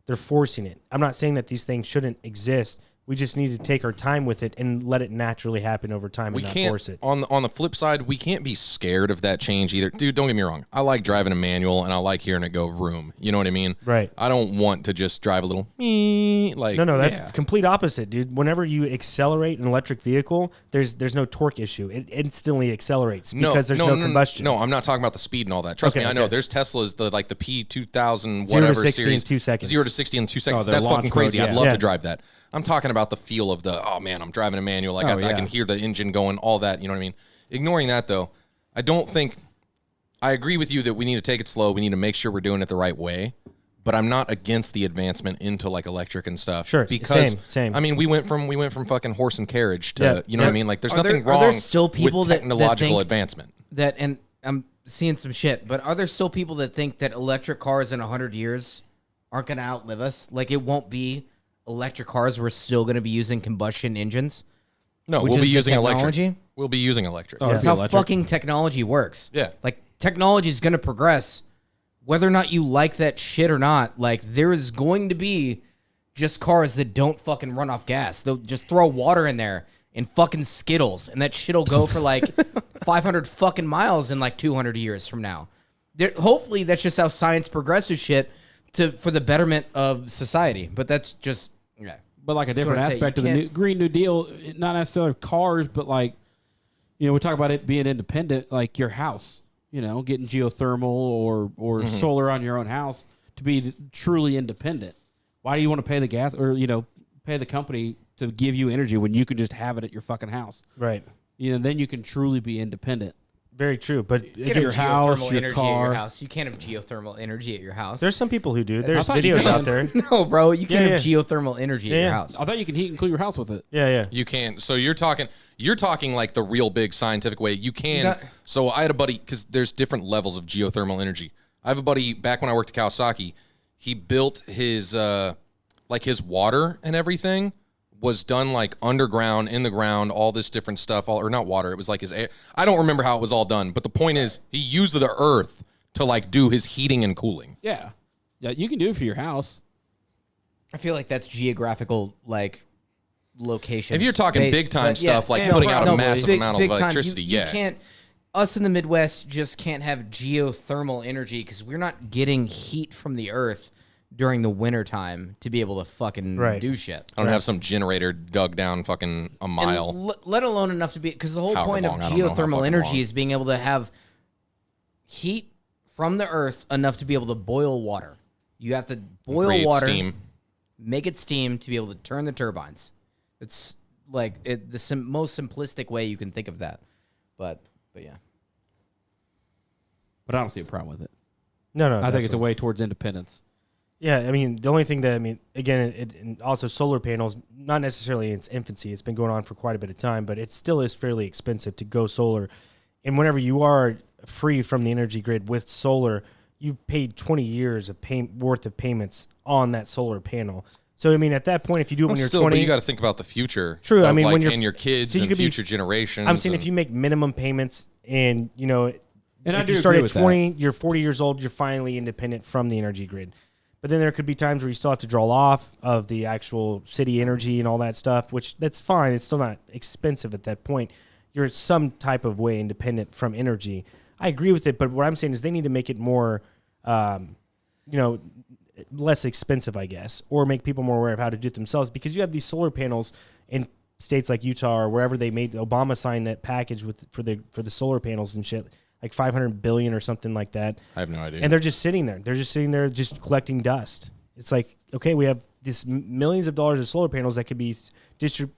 They're forcing it. I'm not saying that these things shouldn't exist. We just need to take our time with it and let it naturally happen over time We and not can't, force it. on the flip side, we can't be scared of that change either. Dude, don't get me wrong. I like driving a manual and I like hearing it go vroom. You know what I mean? Right. I don't want to just drive a little like. No, that's Yeah. complete opposite, dude. Whenever you accelerate an electric vehicle, there's no torque issue. It instantly accelerates because there's no combustion. No, I'm not talking about the speed and all that. Trust Okay, me, I know. okay. There's Teslas, the P2000 0 to whatever 60 in series, 2 seconds. 0 to 60 in 2 seconds. their That's launch fucking mode, crazy. I'd yeah. love Yeah. to drive that. I'm talking about the feel of the, oh man, I'm driving a manual. I yeah. can hear the engine going, all that. You know what I mean? Ignoring that though, I don't think. I agree with you that we need to take it slow. We need to make sure we're doing it the right way. But I'm not against the advancement into like electric and stuff. Sure, because same. I mean, we went from fucking horse and carriage to Yeah. you know what I mean. Like, there's Are there- nothing are there wrong still people with that technological think- advancement. That, and I'm seeing some shit, but are there still people that think that electric cars in 100 years aren't going to outlive us? Like, it won't be electric cars. We're still going to be using combustion engines. No, Which we'll is be the using technology? electric. We'll be using electric. Oh, That's It'll how be electric. fucking technology works. Yeah. Like, technology is going to progress whether or not you like that shit or not. Like, there is going to be just cars that don't fucking run off gas. They'll just throw water in there and fucking Skittles, and that shit'll go for like 500 fucking miles in like 200 years from now. Hopefully, that's just how science progresses shit for the betterment of society. But that's just, yeah. But like a different what I say, aspect you of the can't- Green New Deal, not necessarily cars, but like, you know, we talk about it being independent, like your house, you know, getting geothermal or solar on your own house to be truly independent. Why do you want to pay the gas or pay the company to give you energy when you could just have it at your fucking house? Right. Then you can truly be independent. Very true. But You can't your have house, geothermal your energy car. at your house. You can't have geothermal energy at your house. there's some people who do. There's thought you videos could. out there. no, bro. You can't Yeah, have geothermal energy at Yeah. your house. I thought you can heat and cool your house with it. Yeah, yeah. You can't. So you're talking like the real big scientific way. You can. got- So I had a buddy, because there's different levels of geothermal energy. I have a buddy back when I worked at Kawasaki. He built his his water and everything was done like underground, in the ground, all this different stuff. Or not water. It was like his air. I don't remember how it was all done. But the point is, he used the earth to like do his heating and cooling. Yeah. Yeah, you can do it for your house. I feel like that's geographical, like, location. If you're talking based, big time but yeah. stuff, like Yeah, putting bro, out a no, massive big- amount big of time. electricity, You yeah. can't. Us in the Midwest just can't have geothermal energy because we're not getting heat from the earth during the wintertime to be able to fucking Right. do shit. I don't have some generator dug down fucking a And mile. let alone enough to be, because the whole However point of long, I don't know how geothermal fucking energy long. is being able to have heat from the earth enough to be able to boil water. You have to boil Create water, steam. make it steam to be able to turn the turbines. It's like the most simplistic way you can think of that. But yeah. But I don't see a problem with it. No. I think it's a way towards independence. Yeah, I mean, the only thing that, again, and also solar panels, not necessarily in its infancy. It's been going on for quite a bit of time, but it still is fairly expensive to go solar. And whenever you are free from the energy grid with solar, you've paid 20 years of worth of payments on that solar panel. So, I mean, at that point, if you do it when you're Still, 20... but you got to think about the future. True, of, I mean, like, when you're... and your kids so you and could be- future generations. I'm saying if you make minimum payments and, And I if do you start agree at with that. 20, you're 40 years old, you're finally independent from the energy grid. But then there could be times where you still have to draw off of the actual city energy and all that stuff, which that's fine. It's still not expensive at that point. You're some type of way independent from energy. I agree with it, but what I'm saying is they need to make it more, less expensive, I guess, or make people more aware of how to do it themselves, because you have these solar panels in states like Utah or wherever they made Obama sign that package for the solar panels and shit, like $500 billion or something like that. I have no idea. And they're just sitting there. They're just sitting there, just collecting dust. It's like, okay, we have this millions of dollars of solar panels that could be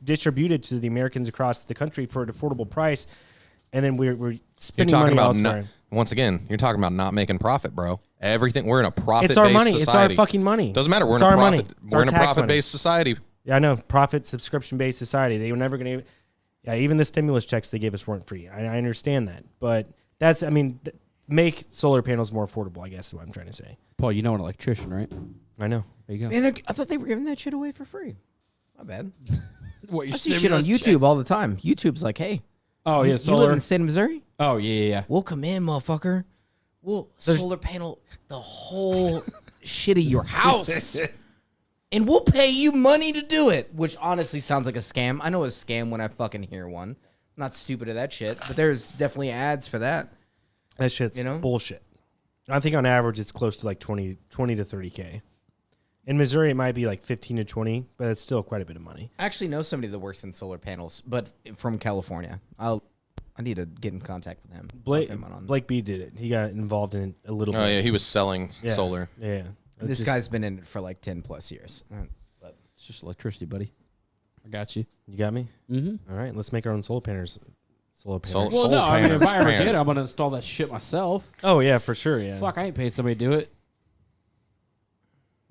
distributed to the Americans across the country for an affordable price, and then we're you're spending talking money about elsewhere. once again, you're talking about not making profit, bro. Everything, we're in a profit. It's our money. Society. It's our fucking money. Doesn't matter. We're It's in a our profit. money. It's We're our in a tax profit-based society. Yeah, I know. Profit subscription-based society. They were never going to. Yeah, even the stimulus checks they gave us weren't free. I understand that, but that's. Make solar panels more affordable, I guess is what I'm trying to say. Paul, you know an electrician, right? I know. There you go. Man, I thought they were giving that shit away for free. Not bad. What, I see shit on YouTube all the time. YouTube's like, hey, Oh, you yeah, live solar. in the state of Missouri? Oh, yeah. We'll come in, motherfucker. We'll solar panel the whole shit of your house. And we'll pay you money to do it, which honestly sounds like a scam. I know a scam when I fucking hear one. I'm not stupid at that shit, but there's definitely ads for that. That shit's bullshit. I think on average it's close to like 20 to 30K. In Missouri it might be like 15 to 20, but it's still quite a bit of money. I actually know somebody that works in solar panels, but from California. I need to get in contact with him. Blake B did it. He got involved in it a little Oh bit. yeah, he was selling Yeah. solar. Yeah. This guy's been in it for like 10 plus years. But It's just electricity, buddy. I got you. You got me? Mm-hmm. All right, let's make our own solar panels. Sol- Well, Solar no, I mean, if I ever panel. did, I'm going to install that shit myself. Oh, yeah, for sure, yeah. Fuck, I ain't paying somebody to do it.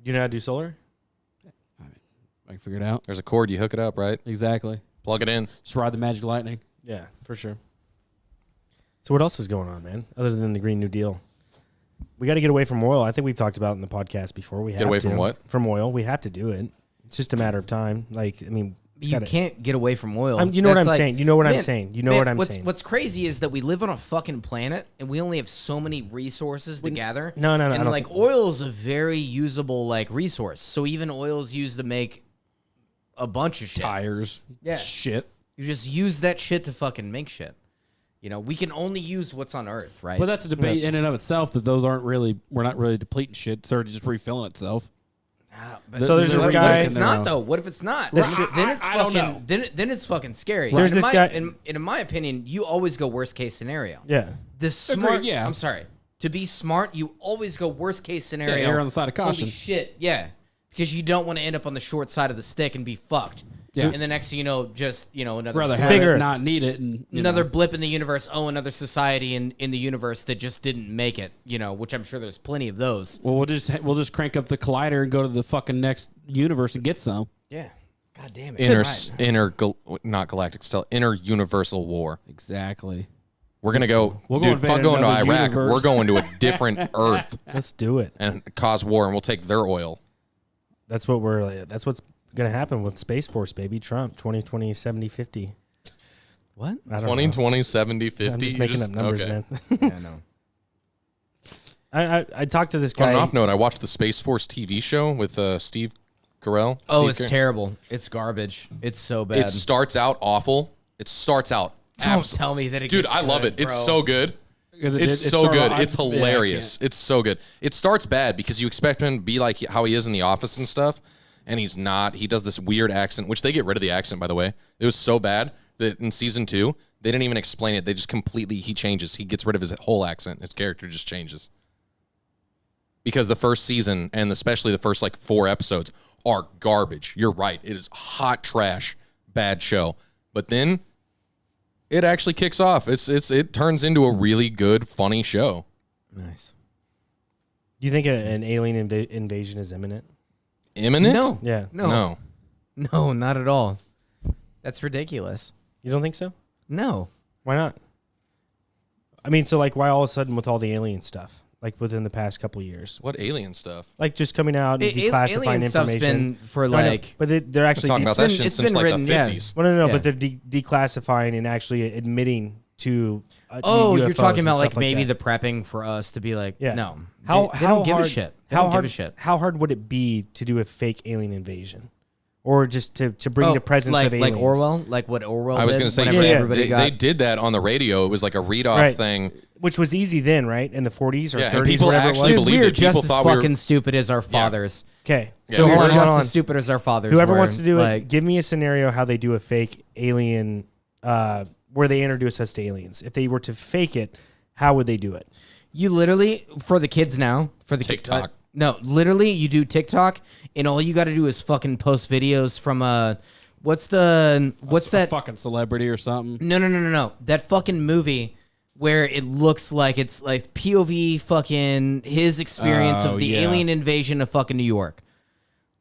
You know how to do solar? I can figure it out. There's a cord, you hook it up, right? Exactly. Plug it in. Just ride the magic lightning. Yeah, for sure. So what else is going on, man, other than the Green New Deal? We got to get away from oil. I think we've talked about it in the podcast before. We have away to. from what? From oil. We have to do it. It's just a matter of time. Like, I mean, it's you gotta- can't get away from oil. you know what That's I'm like- saying. You know what I'm Man, saying. You know man, what I'm saying. What's crazy is that we live on a fucking planet and we only have so many resources to gather. No, I And don't like think- oil is a very usable like resource. So even oil's used to make a bunch of shit. Tires. Yeah. Shit. You just use that shit to fucking make shit. You know, we can only use what's on Earth, right? But that's a debate in and of itself that those aren't really, we're not really depleting shit. It's already just refilling itself. So there's this what guy- if it's not though? What if it's not? This shit- Then it's I don't know. fucking. Then it's fucking scary. There's in this my, guy- in my opinion, you always go worst case scenario. Yeah. The smart. yeah. I'm sorry. To be smart, you always go worst case scenario. err on the side of Holy caution. shit. Yeah. because you don't want to end up on the short side of the stick and be fucked. Yeah. And the next thing you know, just another rather have bigger. it, not need it, and another blip in the universe. Oh, another society in the universe that just didn't make it. Which I'm sure there's plenty of those. Well, we'll just crank up the collider and go to the fucking next universe and get some. Yeah. God damn it. Not galactic, still inner universal war. Exactly. We're gonna go. We'll go dude, invade fuck going to another Iraq. universe. We're going to a different Earth Let's do it. and cause war, and we'll take their oil. That's what's gonna happen with Space Force, baby. Trump 2020 70 50. What? I don't 2020, 70, 50. know. I'm just making up numbers, man. Yeah, no. I talked to this On guy. an off note, I watched the Space Force TV show with Steve Carell. Oh, Steve it's Carell. terrible. It's garbage. It's so bad. It starts out awful. It starts out. Don't tell me that it Dude, gets I love good, it. It's bro. so good. Because It's so good. It's Yeah, I hilarious. can't. It's so good. It starts bad because you expect him to be like how he is in The Office and stuff, and he's not. He does this weird accent, which they get rid of the accent, by the way. It was so bad that in season 2, they didn't even explain it. They just he changes. He gets rid of his whole accent. His character just changes. Because the first season, and especially the first 4 episodes, are garbage. You're right. It is hot trash, bad show. But then it actually kicks off. It turns into a really good, funny show. Nice. Do you think an alien invasion is imminent? Imminent? No. Yeah. No. No, not at all. That's ridiculous. You don't think so? No. Why not? I mean, so why all of a sudden with all the alien stuff? Within the past couple of years, What alien stuff? just coming out and declassifying alien stuff's information. been for No, I know, like. but they're actually Talking about that been- shit it's since been the written, yeah. 50s. Well, no, Yeah. but they're declassifying and actually admitting to. Oh, you're UFOs talking and about stuff maybe that. the prepping for us to be like, Yeah. no. How they don't give hard, a shit. They how don't hard? give a shit. How hard would it be to do a fake alien invasion, or just to bring the presence like, of aliens? like Orwell, like what Orwell. I was going going to say, to Yeah. everybody got. they did that on the radio. It was like a read-off Right. thing. Which was easy then, right? In the 40s or Yeah, and 30s, people whatever actually it was. believed we're it. People just as thought we were- fucking stupid as our fathers. Okay, Yeah, so we we're hold just on. as stupid as our fathers. Whoever were. wants to do like, it, give me a scenario how they do a fake alien, where they introduce us to aliens. If they were to fake it, how would they do it? You literally, for the kids now, for the TikTok. No, literally, you do TikTok, and all you got to do is fucking post videos from what's that? fucking celebrity or something? No. That fucking movie where it looks like it's like POV fucking his experience Oh, of the yeah. alien invasion of fucking New York.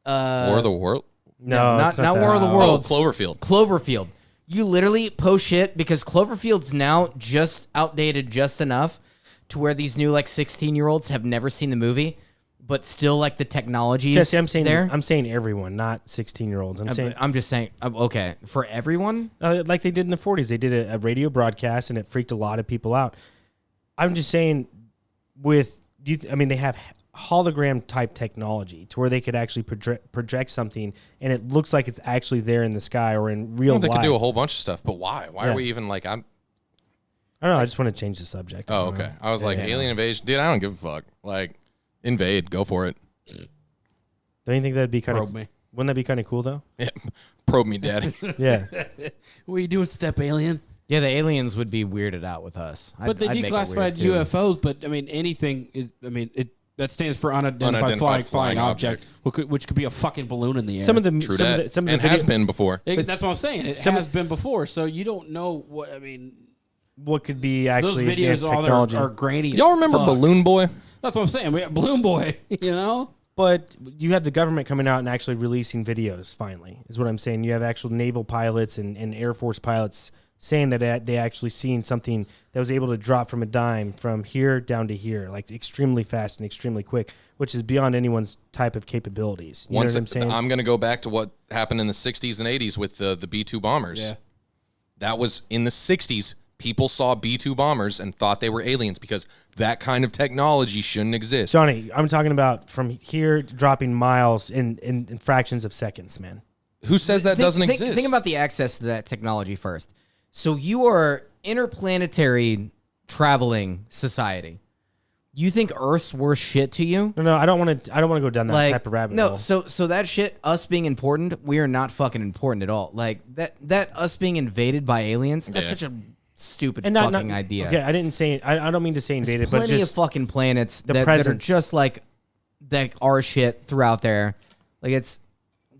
War of the World? No, not it's not War of the that. Worlds. Cloverfield. Cloverfield. You literally post shit because Cloverfield's now just outdated just enough to where these new 16-year-olds have never seen the movie, but still the technology Jesse, is there. I'm saying everyone, not 16-year-olds. I'm just saying, okay, for everyone. Like they did in the 40s. They did a radio broadcast, and it freaked a lot of people out. I'm just saying, they have hologram type technology to where they could actually project something, and it looks like it's actually there in the sky or in real They life. could do a whole bunch of stuff, but why? Why Yeah. are we even I don't know. I just want to change the subject. Oh, okay. I was alien invasion. Dude, I don't give a fuck. Invade. Go for it. Don't you think that'd be kind Probe of? me. Wouldn't that be kind of cool though? Yeah. Probe me, daddy. Yeah. What are you doing, step alien? Yeah, the aliens would be weirded out with us. But they I'd make it weird, declassified too. UFOs. But anything is. That stands for unidentified flying object, which could be a fucking balloon in the air. Some of the True some that. of the, some of and the has video- been before. That's what I'm saying. It Some has been before, so you don't know what. what could be Those actually videos advanced all technology. are grainy. as Y'all remember fuck. Balloon Boy? That's what I'm saying. We got Balloon Boy. But you have the government coming out and actually releasing videos, finally, is what I'm saying. You have actual naval pilots and Air Force pilots saying that they actually seen something that was able to drop from a dime from here down to here, extremely fast and extremely quick, which is beyond anyone's type of capabilities. You know what I'm saying? I'm going to go back to what happened in the 60s and 80s with the B-2 bombers. Yeah. That was in the 60s. People saw B-2 bombers and thought they were aliens because that kind of technology shouldn't exist. Johnny, I'm talking about from here dropping miles in fractions of seconds, man. Who says that doesn't exist? Think about the access to that technology first. So you are interplanetary traveling society. You think Earth's worth shit to you? No, I don't want to go down that type of rabbit hole. So that shit, us being important, we are not fucking important at all. That us being invaded by aliens, that's Yeah. such a stupid and not, fucking idea. Okay, I didn't say. I don't mean to say invaded, There's but plenty just of fucking planets the that are presence. just like our shit throughout there Like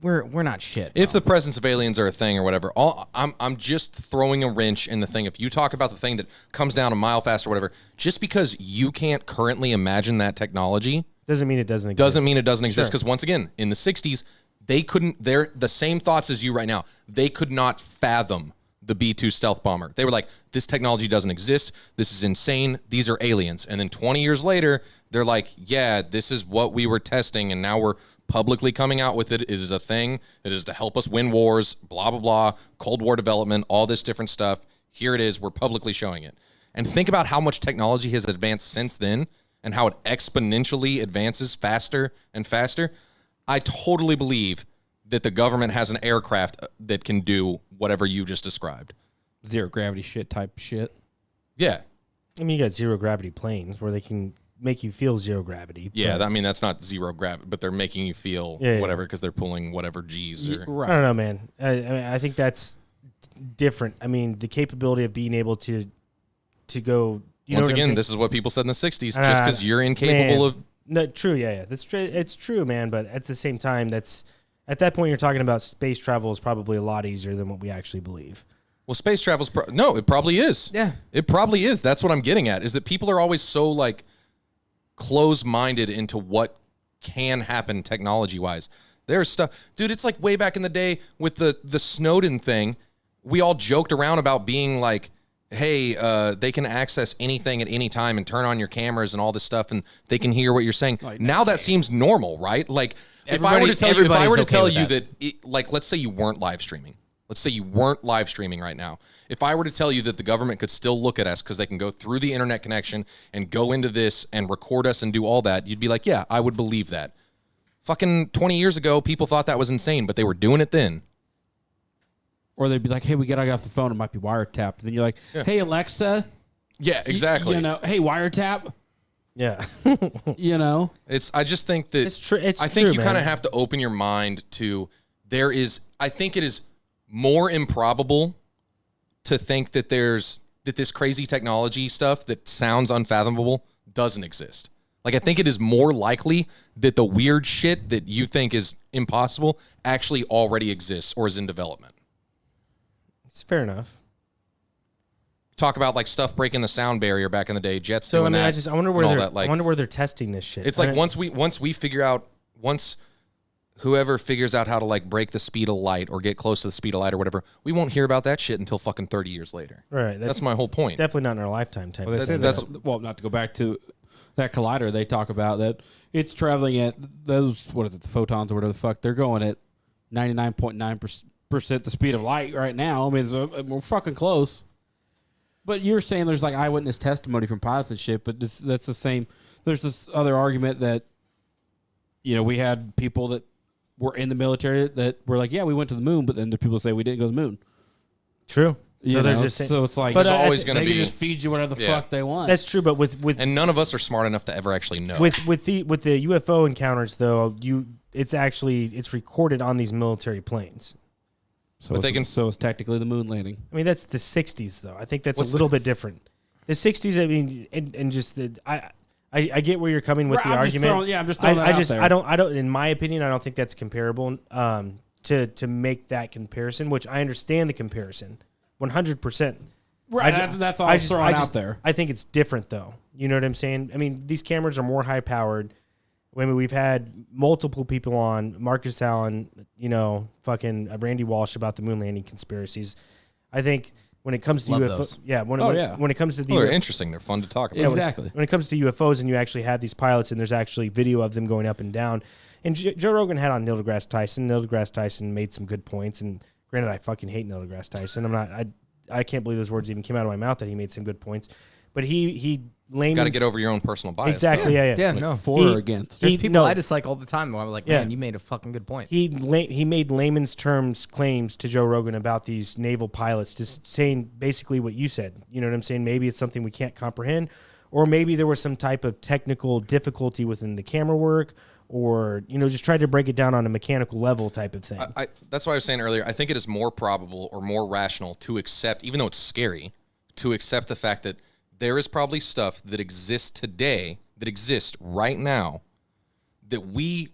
we're not shit. If the presence of aliens are a thing or whatever, I'm just throwing a wrench in the thing. If you talk about the thing that comes down a mile fast or whatever, just because you can't currently imagine that technology doesn't mean it doesn't exist. Doesn't mean it doesn't exist. Because once again, in the 60s, they couldn't. They're the same thoughts as you right now. They could not fathom the B-2 stealth bomber. They were like, this technology doesn't exist. This is insane. These are aliens. And then 20 years later, they're like, yeah, this is what we were testing, and now we're publicly coming out with it. It is a thing. It is to help us win wars, blah, blah, blah, Cold War development, all this different stuff. Here it is. We're publicly showing it. And think about how much technology has advanced since then and how it exponentially advances faster and faster. I totally believe that the government has an aircraft that can do whatever you just described. Zero gravity shit type shit. Yeah. I mean, you got zero gravity planes where they can make you feel zero gravity. Yeah, I mean, that's not zero gravity, but they're making you feel whatever because they're pulling whatever G's. Or, Right. I don't know, man. I think that's different. I mean, the capability of being able to go. Once again, this is what people said in the 60s. Just because you're incapable of. No, true. Yeah. That's true. It's true, man. But at the same time, at that point, you're talking about space travel is probably a lot easier than what we actually believe. Well, space travel's no, it probably is. Yeah, it probably is. That's what I'm getting at. Is that people are always so like close-minded into what can happen technology-wise. There's stuff, dude. It's like way back in the day with the Snowden thing. We all joked around about being like, hey, they can access anything at any time and turn on your cameras and all this stuff, and they can hear what you're saying. Now that seems normal, right? Like, if I were to tell you that, like, let's say you weren't live streaming. Let's say you weren't live streaming right now. If I were to tell you that the government could still look at us because they can go through the internet connection and go into this and record us and do all that, you'd be like, yeah, I would believe that. Fucking 20 years ago, people thought that was insane, but they were doing it then. Or they'd be like, hey, we got off the phone. It might be wiretapped. And then you're like, hey, Alexa. Yeah, exactly. Hey, wiretap. Yeah. I just think that it's true. I think you kind of have to open your mind to I think it is more improbable to think that this crazy technology stuff that sounds unfathomable doesn't exist. Like, I think it is more likely that the weird shit that you think is impossible actually already exists or is in development. It's fair enough. Talk about like stuff breaking the sound barrier back in the day, jets so, doing I that. I wonder where they're testing this shit. It's like once we figure out, once whoever figures out how to like break the speed of light or get close to the speed of light or whatever, we won't hear about that shit until fucking 30 years later. Right. That's my whole point. Definitely not in our lifetime type. Well, not to go back to that collider, they talk about that it's traveling at those, what is it, the photons or whatever the fuck, they're going at 99.9% the speed of light right now. I mean, we're fucking close. But you're saying there's like eyewitness testimony from pilots and shit, but that's the same. There's this other argument that, we had people that were in the military that were like, yeah, we went to the moon, but then the people say we didn't go to the moon. True. So it's like, there's always going to be. They can just feed you whatever the fuck they want. That's true, but with and none of us are smart enough to ever actually know. With the UFO encounters though, it's recorded on these military planes. So it's technically the moon landing. I mean, that's the 60s though. I think that's a little bit different. The 60s, I mean, and just I get where you're coming with the argument. I'm just throwing that out there. I don't. In my opinion, I don't think that's comparable. To make that comparison, which I understand the comparison, 100%. Right. That's all throwing out there. I think it's different though. You know what I'm saying? I mean, these cameras are more high powered. I mean, we've had multiple people on, Marcus Allen, fucking Randy Walsh about the moon landing conspiracies. I think when it comes to UFOs, when it comes to the, they're interesting. They're fun to talk about. Yeah, exactly. When it comes to UFOs, and you actually have these pilots, and there's actually video of them going up and down. And Joe Rogan had on Neil deGrasse Tyson. Neil deGrasse Tyson made some good points. And granted, I fucking hate Neil deGrasse Tyson. I can't believe those words even came out of my mouth that he made some good points. But he got to get over your own personal bias. Exactly. Yeah. Yeah. No. For or against. There's people I dislike all the time. Where I'm like, man, you made a fucking good point. He made layman's terms claims to Joe Rogan about these naval pilots, just saying basically what you said. You know what I'm saying? Maybe it's something we can't comprehend, or maybe there was some type of technical difficulty within the camera work, or just try to break it down on a mechanical level type of thing. That's why I was saying earlier. I think it is more probable or more rational to accept, even though it's scary, to accept the fact that there is probably stuff that exists today, that exists right now, that we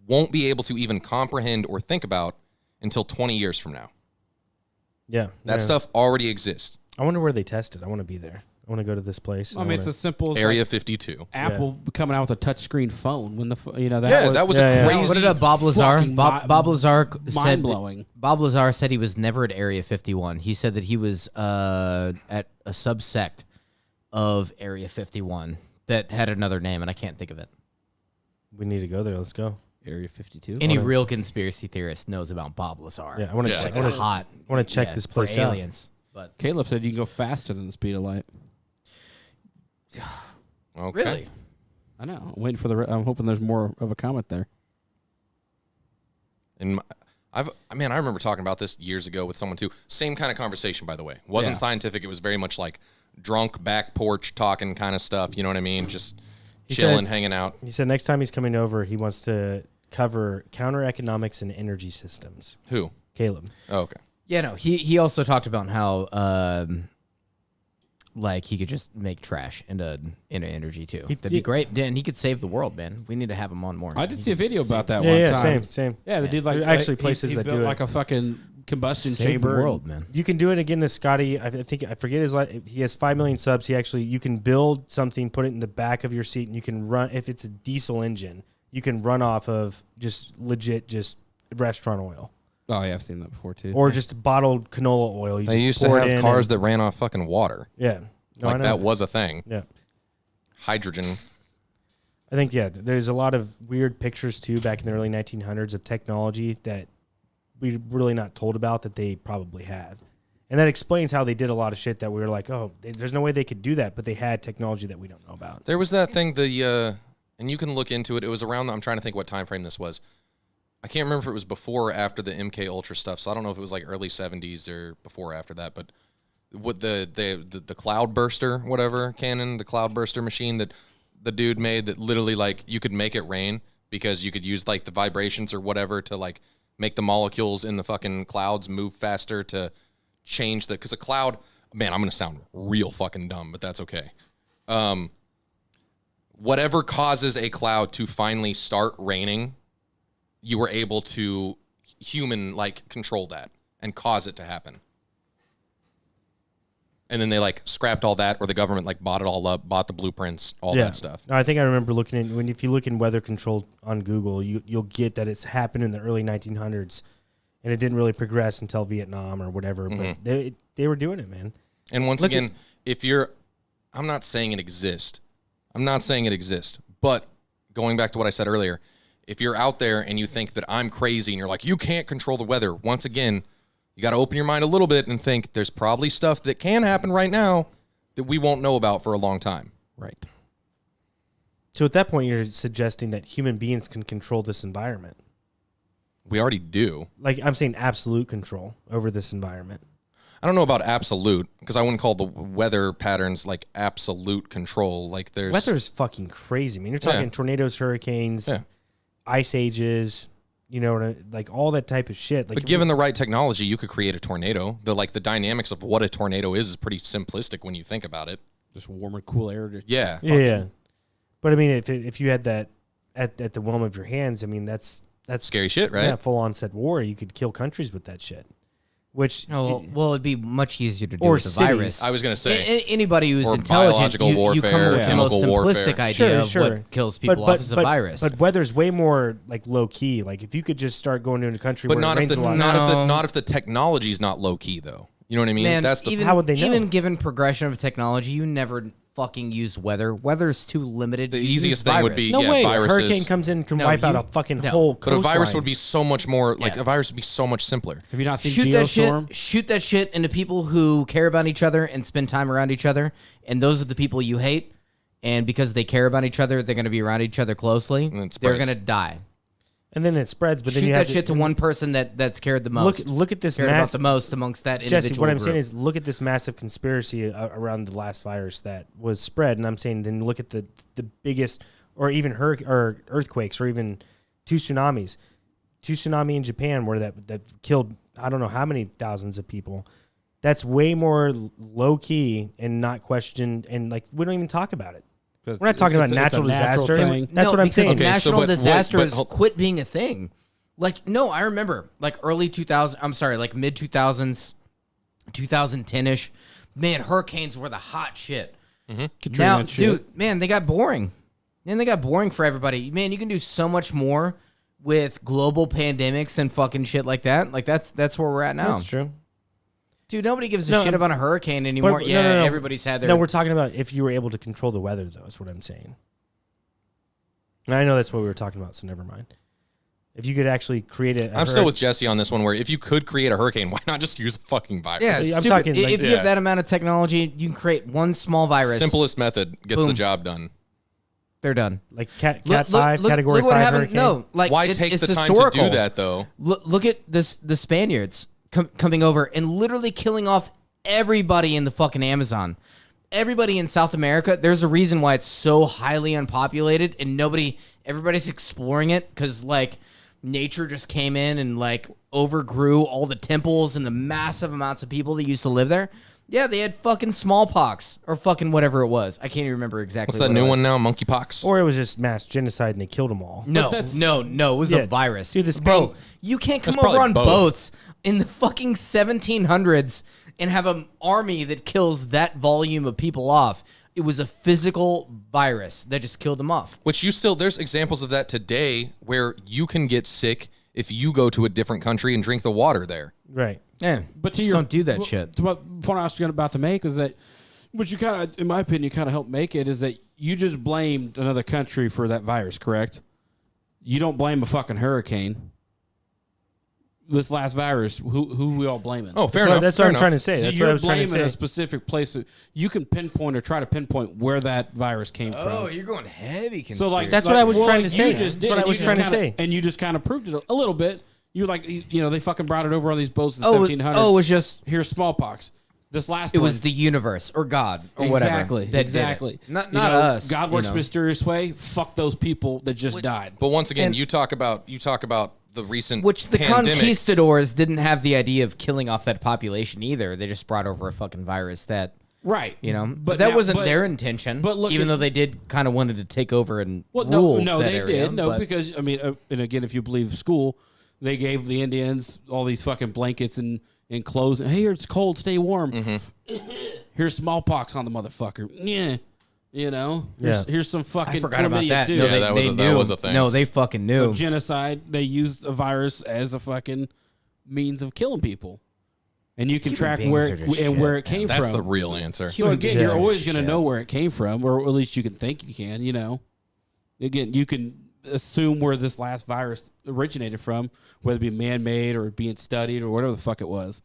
won't be able to even comprehend or think about until 20 years from now. Yeah. That stuff already exists. I wonder where they tested. I want to be there. I want to go to this place. I mean, it's as simple as Area like 52. Apple coming out with a touchscreen phone when That was a crazy. What did Bob Lazar? fucking Bob Lazar said mind-blowing. Bob Lazar said he was never at Area 51. He said that he was at a subsect of Area 51 that had another name, and I can't think of it. We need to go there. Let's go. Area 52. Any real conspiracy theorist knows about Bob Lazar. Yeah, I want to. Yeah. Like I want to. hot. want to check this place out. aliens. But Caleb said you can go faster than the speed of light. Okay. really, I know. I'm waiting for I'm hoping there's more of a comment there. And I remember talking about this years ago with someone too. Same kind of conversation, by the way. Wasn't scientific. It was very much like drunk back porch talking kind of stuff. You know what I mean? Just chilling, hanging out. He said next time he's coming over, he wants to cover counter economics and energy systems. Who? Caleb. Oh, okay. yeah. No, he also talked about how like he could just make trash into energy too. That'd be great. And he could save the world, man. We need to have him on more. I did see a video about that Yeah, one yeah, time. same. Yeah, the dude like There are actually he places that built do it. like a fucking combustion Save chamber. the world, man. You can do it again. This Scotty, I forget his. He has 5 million subs. You can build something, put it in the back of your seat, and you can run. If it's a diesel engine, you can run off of just legit restaurant oil, Oh yeah, I've seen that before too. or just bottled canola oil. You They just used to pour it have in cars and- that ran off fucking water. Yeah, no, I Like know. that was a thing. Yeah, Hydrogen. I think there's a lot of weird pictures too back in the early 1900s of technology that we're really not told about that they probably had. And that explains how they did a lot of shit that we were like, oh, there's no way they could do that, but they had technology that we don't know about. There was that thing, and you can look into it. It was around, I'm trying to think what time frame this was. I can't remember if it was before or after the MK Ultra stuff, so I don't know if it was like early 70s or before or after that, but what the cloud burster, whatever, cannon, the cloud burster machine that the dude made that literally like you could make it rain because you could use like the vibrations or whatever to like make the molecules in the fucking clouds move faster to change because a cloud, man, I'm going to sound real fucking dumb, but that's okay. Whatever causes a cloud to finally start raining, you were able to human-like control that and cause it to happen. And then they like scrapped all that, or the government like bought it all up, bought the blueprints, all that stuff. No, I think I remember looking if you look in weather control on Google, you'll get that it's happened in the early 1900s, and it didn't really progress until Vietnam or whatever. But they were doing it, man. And once again, I'm not saying it exists. But going back to what I said earlier, if you're out there and you think that I'm crazy and you're like, you can't control the weather, once again, you got to open your mind a little bit and think there's probably stuff that can happen right now that we won't know about for a long time. Right. So at that point, you're suggesting that human beings can control this environment. We already do. Like I'm saying, absolute control over this environment. I don't know about absolute, because I wouldn't call the weather patterns like absolute control. Like there's Weather's fucking crazy. I mean, you're talking tornadoes, hurricanes, ice ages, like all that type of shit. Like, but given the right technology, you could create a tornado. The dynamics of what a tornado is pretty simplistic when you think about it. Just warmer, cool air. Yeah. Yeah. But I mean, if you had that at the whim of your hands, I mean, that's Scary shit, right? Yeah, full onset war. You could kill countries with that shit. Which well, it'd be much easier to do or with the cities. virus. I was going to say. Anybody who's or intelligent, biological you come warfare, up with the most chemical simplistic warfare. idea of Sure. what kills people off as a virus. But weather's way more like low key. Like if you could just start going to a country But where not it if rains the a lot. not if the technology's not low key though. You know what I mean? Man, That's the even, how would they know? Even given progression of technology, you never fucking use weather. Weather's too limited. The You easiest use thing would virus. be- No yeah, way. viruses- A hurricane comes in and can No, wipe out you- a fucking no. whole But coastline. a virus would be so much more like Yeah. a virus would be so much simpler. Have you not seen Shoot that Geostorm? shit. Shoot that shit into people who care about each other and spend time around each other, and those are the people you hate. And because they care about each other, they're going to be around each other closely. it They're spreads. going to die. And then it spreads. But then Shoot you that have shit to one person that's cared the most. Look at this cared about mass. the most amongst that individual Jesse, what I'm group. saying is look at this massive conspiracy around the last virus that was spread, and I'm saying then look at the biggest, or even or earthquakes, or even two tsunamis in Japan where that killed I don't know how many thousands of people. That's way more low key and not questioned, and like we don't even talk about it. 'Cause We're not talking about it's a natural disaster. thing. That's what I'm because saying. Okay, so national but what- disaster but has hold- quit being a thing. Like, no, I remember like early 2000. I'm sorry, like mid 2000s, 2010ish. Man, hurricanes were the hot shit. Katrina Now, and shit. dude, man, they got boring. Man, they got boring for everybody. Man, you can do so much more with global pandemics and fucking shit like that. Like that's where we're at now. That's true. Dude, nobody gives a No, shit about a hurricane anymore. no, Yeah, no. everybody's had their. No, we're talking about if you were able to control the weather, though, is what I'm saying. And I know that's what we were talking about, so never mind. If you could actually create a I'm still with Jesse on this one. Where if you could create a hurricane, why not just use a fucking virus? Yeah, I'm stupid. talking, like- if you Yeah. have that amount of technology, you can create one small virus. Simplest method gets the Boom. job done. They're done. like Cat 5, Category look what 5 happened. hurricane. No, like Why it's, take it's the time historical. to do that though? Look at this: the Spaniards coming over and literally killing off everybody in the fucking Amazon. Everybody in South America. There's a reason why it's so highly unpopulated and everybody's exploring it because like nature just came in and like overgrew all the temples and the massive amounts of people that used to live there. Yeah, they had fucking smallpox or fucking whatever it was. I can't even remember exactly. What's that what it new was. one now? Monkeypox. Or it was just mass genocide and they killed them all. No, that's- no, it was Yeah, a virus. dude, the Bro, Spain- you can't come That's over probably on both. boats in the fucking 1700s and have an army that kills that volume of people off. It was a physical virus that just killed them off. Which there's examples of that today where you can get sick if you go to a different country and drink the water there. Right. Yeah, But to just your, don't do that shit. To what point I was about to make is that, what you kind of, in my opinion, kind of helped make it is that you just blamed another country for that virus, correct? You don't blame a fucking hurricane. This last virus, who we all blaming? Oh, fair Well, enough. that's fair what I'm enough. trying to say. so That's what you're I was trying to blaming say. a specific place. You can pinpoint or try to pinpoint where that virus came from. you're going heavy. So like That's what I was trying to you say. just That's did, what I and was you trying to just kinda- say. and you just kind of proved it a little bit. You're like, they fucking brought it over on these boats in the Oh, 1700s. it was just here's smallpox. This last it one, was the universe or God or whatever. exactly, that did it. exactly. Not You know, us. God you works know. a mysterious way. Fuck those people that just died. But once again, And- you talk about the recent Which the pandemic. conquistadors didn't have the idea of killing off that population either. They just brought over a fucking virus that, Right. you know, But but that now- wasn't but- their intention. but look even at- though they did kind of wanted to take over and Well, rule no, that they area, did. No, but- because I mean, and again, if you believe school, they gave the Indians all these fucking blankets and clothes. Hey, it's cold, stay warm. Mm-hmm. Here's smallpox on the motherfucker. Yeah, Yeah. Here's some fucking I forgot about chlamydia that. too. No, Yeah, they, that was they a- knew. that was a thing. No, they fucking knew. Genocide. They used a virus as a fucking means of killing people, and you can Human track beings where are just and shit, where it man. came That's from. the real answer. So again, beings you're are always going to shit. know where it came from, or at least you can think you can. Again, you can assume where this last virus originated from, whether it be man-made or being studied or whatever the fuck it was.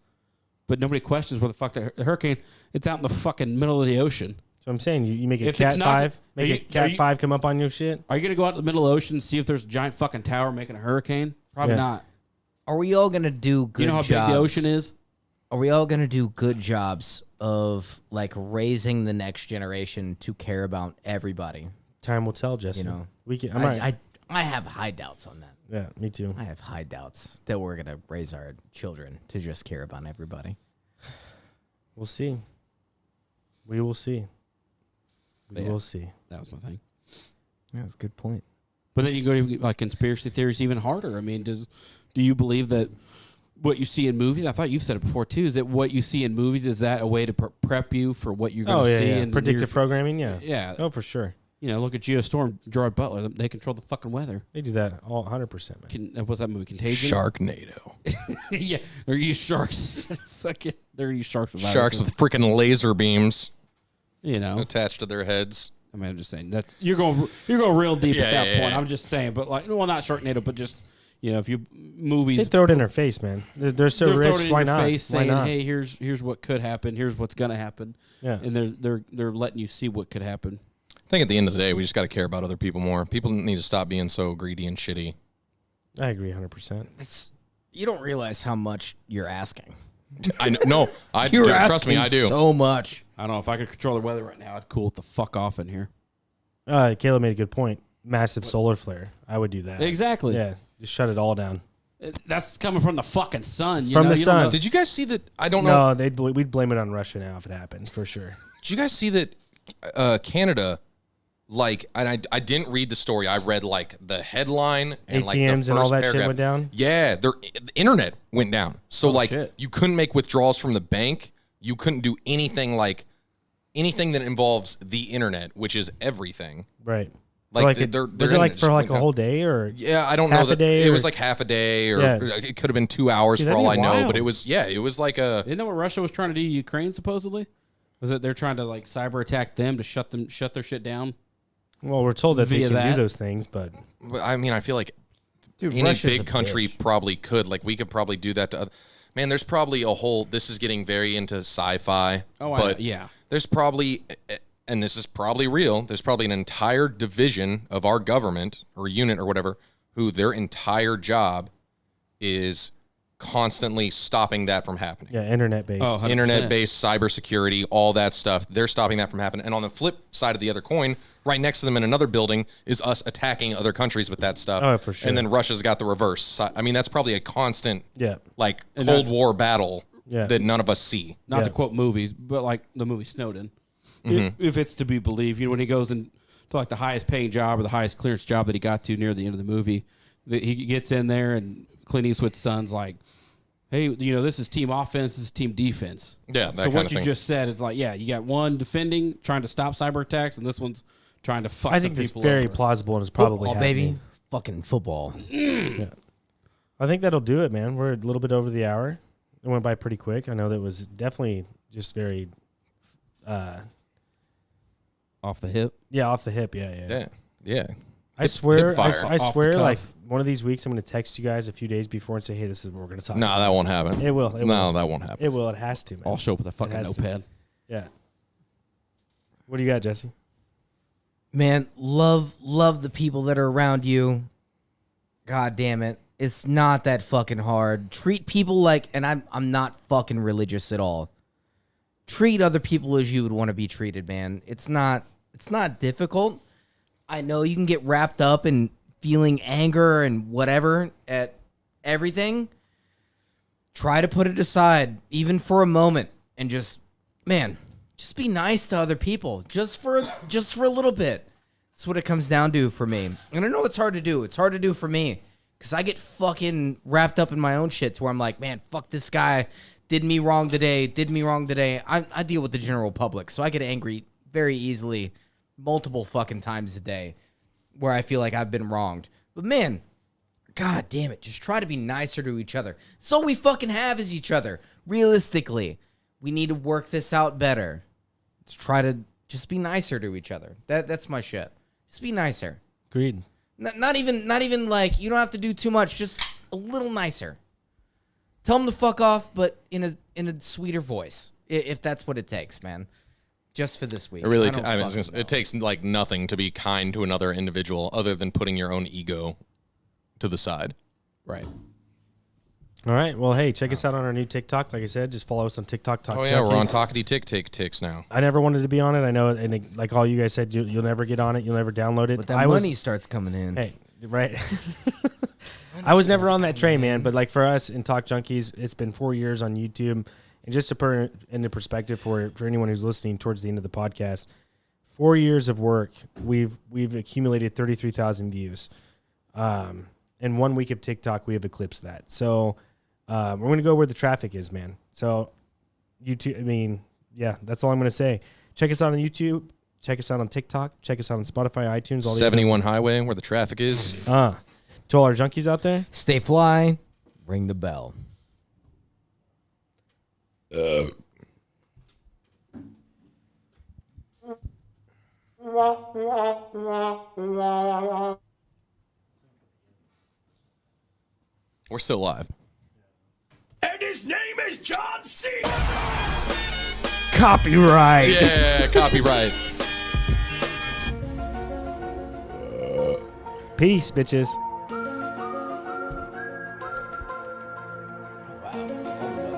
But nobody questions where the fuck the hurricane. It's out in the fucking middle of the ocean. So I'm saying you make a If Cat it's not- 5, are you- make a Cat are you- 5 come up on your shit. Are you going to go out in the middle of the ocean and see if there's a giant fucking tower making a hurricane? Probably Yeah. not. Are we all gonna do good You know how jobs? big the ocean is? Are we all gonna do good jobs of like raising the next generation to care about everybody? Time will tell, Jesse. You know, we can. I have high doubts on that. Yeah, me too. I have high doubts that we're gonna raise our children to just care about everybody. We'll see. We will see. We Yeah. will see. That was my thing. Yeah, that's a good point. But then you go to like conspiracy theories even harder. I mean, do you believe that what you see in movies? I thought you've said it before too. Is that what you see in movies? Is that a way to prep you for what you're going Oh to yeah, see? yeah. in the Predictive near- programming. Yeah. Yeah. Oh, for sure. Look at Geostorm, Gerard Butler. They control the fucking weather. They do that all 100%, man. What's that movie? Contagion. Sharknado. Yeah. Or use sharks. Fucking. They're use sharks with Sharks viruses. with freaking laser beams Attached to their heads. I mean, I'm just saying that you're going real deep Yeah, at that yeah, point. yeah. I'm just saying, but like, well, not Sharknado, but just if you movies. They throw it in their face, man. They're so they're rich. throwing it in Why your not? face Why saying, not? "Hey, here's what could happen. Here's what's gonna happen." Yeah. And they're letting you see what could happen. I think at the end of the day, we just got to care about other people more. People need to stop being so greedy and shitty. I agree 100%. You don't realize how much you're asking. I know. No, You're trust me, asking I do. so much. I don't know if I could control the weather right now. I'd cool it the fuck off in here. Kayla made a good point. Massive solar flare. I would do that. Exactly. Yeah. Just shut it all down. That's coming from the fucking sun. from the You don't sun. know- Did you guys see that? I don't know. We'd blame it on Russia now if it happened, for sure. Did you guys see that Canada like, and I didn't read the story. I read like the headline and like the ATMs first and all that paragraph. shit went down? Yeah, the internet went down. So like shit. you couldn't make withdrawals from the bank. You couldn't do anything that involves the internet, which is everything. Right. Like, was it like for like a whole day or? Yeah, I don't half know. a day it or- was like half a day, or Yeah. it could have been 2 hours Dude, for that'd all I be know. wild. But it was like a. Isn't that what Russia was trying to do to Ukraine, supposedly? Was it they're trying to like cyber attack them to shut their shit down? Well, we're told that they Via can that. do those things, but I mean, I feel like Dude, any Russia's a big country bitch. probably could. Like we could probably do that to other. Man, there's probably a whole. This is getting very into sci-fi. Oh, but yeah. there's probably, and this is probably real. There's probably an entire division of our government or unit or whatever who their entire job is constantly stopping that from happening. yeah, internet based. Oh, 100%. Internet-based cybersecurity, all that stuff. They're stopping that from happening. And on the flip side of the other coin, right next to them in another building is us attacking other countries with that stuff. Oh, for sure. And then Russia's got the reverse. So, I mean, that's probably a constant, Yeah. like, Cold War battle Yeah. that none of us see. Not to Yeah. quote movies, but like the movie Snowden. If it's to be believed, when he goes in to like the highest paying job or the highest clearance job that he got to near the end of the movie, he gets in there and Clint Eastwood's son's like, hey, this is team offense, this is team defense. Yeah, that so kind what of you thing. just said is like, yeah, you got one defending, trying to stop cyber attacks, and this one's trying to fuck I some think it's people very over. plausible and it's probably Football, baby. happening. Fucking football. I think that'll do it, man. We're a little bit over the hour. It went by pretty quick. I know that was definitely just very, Off the hip. off the hip. Yeah. Yeah. Yeah. I swear, hip-fire. I Off the swear, cuff. like one of these weeks, I'm going to text you guys a few days before and say, "Hey, this is what we're going to talk No, about." that won't happen. It will. It No, will. that won't happen. It will. It has to, man. I'll show up with a fucking has to. notepad. Yeah. What do you got, Jesse? Man, love the people that are around you. God damn it. It's not that fucking hard. Treat people like, and I'm not fucking religious at all. Treat other people as you would want to be treated, man. It's not difficult. I know you can get wrapped up in feeling anger and whatever at everything. Try to put it aside, even for a moment, and just be nice to other people, just for a little bit. That's what it comes down to for me. And I know it's hard to do. It's hard to do for me because I get fucking wrapped up in my own shit to where I'm like, man, fuck this guy. Did me wrong today. I deal with the general public, so I get angry very easily multiple fucking times a day where I feel like I've been wronged. But man, God damn it, just try to be nicer to each other. That's all we fucking have is each other. Realistically, we need to work this out better. Let's try to just be nicer to each other. That's my shit. Just be nicer. Agreed. Not even like you don't have to do too much. Just a little nicer. Tell them to fuck off, but in a sweeter voice, if that's what it takes, man. Just for this week. It really, don't I mean, fucking know. it takes like nothing to be kind to another individual other than putting your own ego to the side. Right. All right. Well, hey, check us out on our new TikTok. Like I said, just follow us on TikTok. Oh yeah, we're on Junkies. Talkity Ticks now. I never wanted to be on it. I know, and like all you guys said, you'll never get on it. You'll never download it. But that I money starts coming in. Hey, right. I was never on that train, man. But like for us in Talk Junkies, it's been 4 years on YouTube. And just to put it into perspective for anyone who's listening towards the end of the podcast, 4 years of work, we've accumulated 33,000 views. In 1 week of TikTok, we have eclipsed that. So we're going to go where the traffic is, man. So YouTube, I mean, yeah, that's all I'm going to say. Check us out on YouTube. Check us out on TikTok. Check us out on Spotify, iTunes. All the 71 Highway, where the traffic is. to all our junkies out there. Stay fly. Ring the bell. We're still live. And his name is John C. Copyright. Yeah, copyright. Peace, bitches. Wow.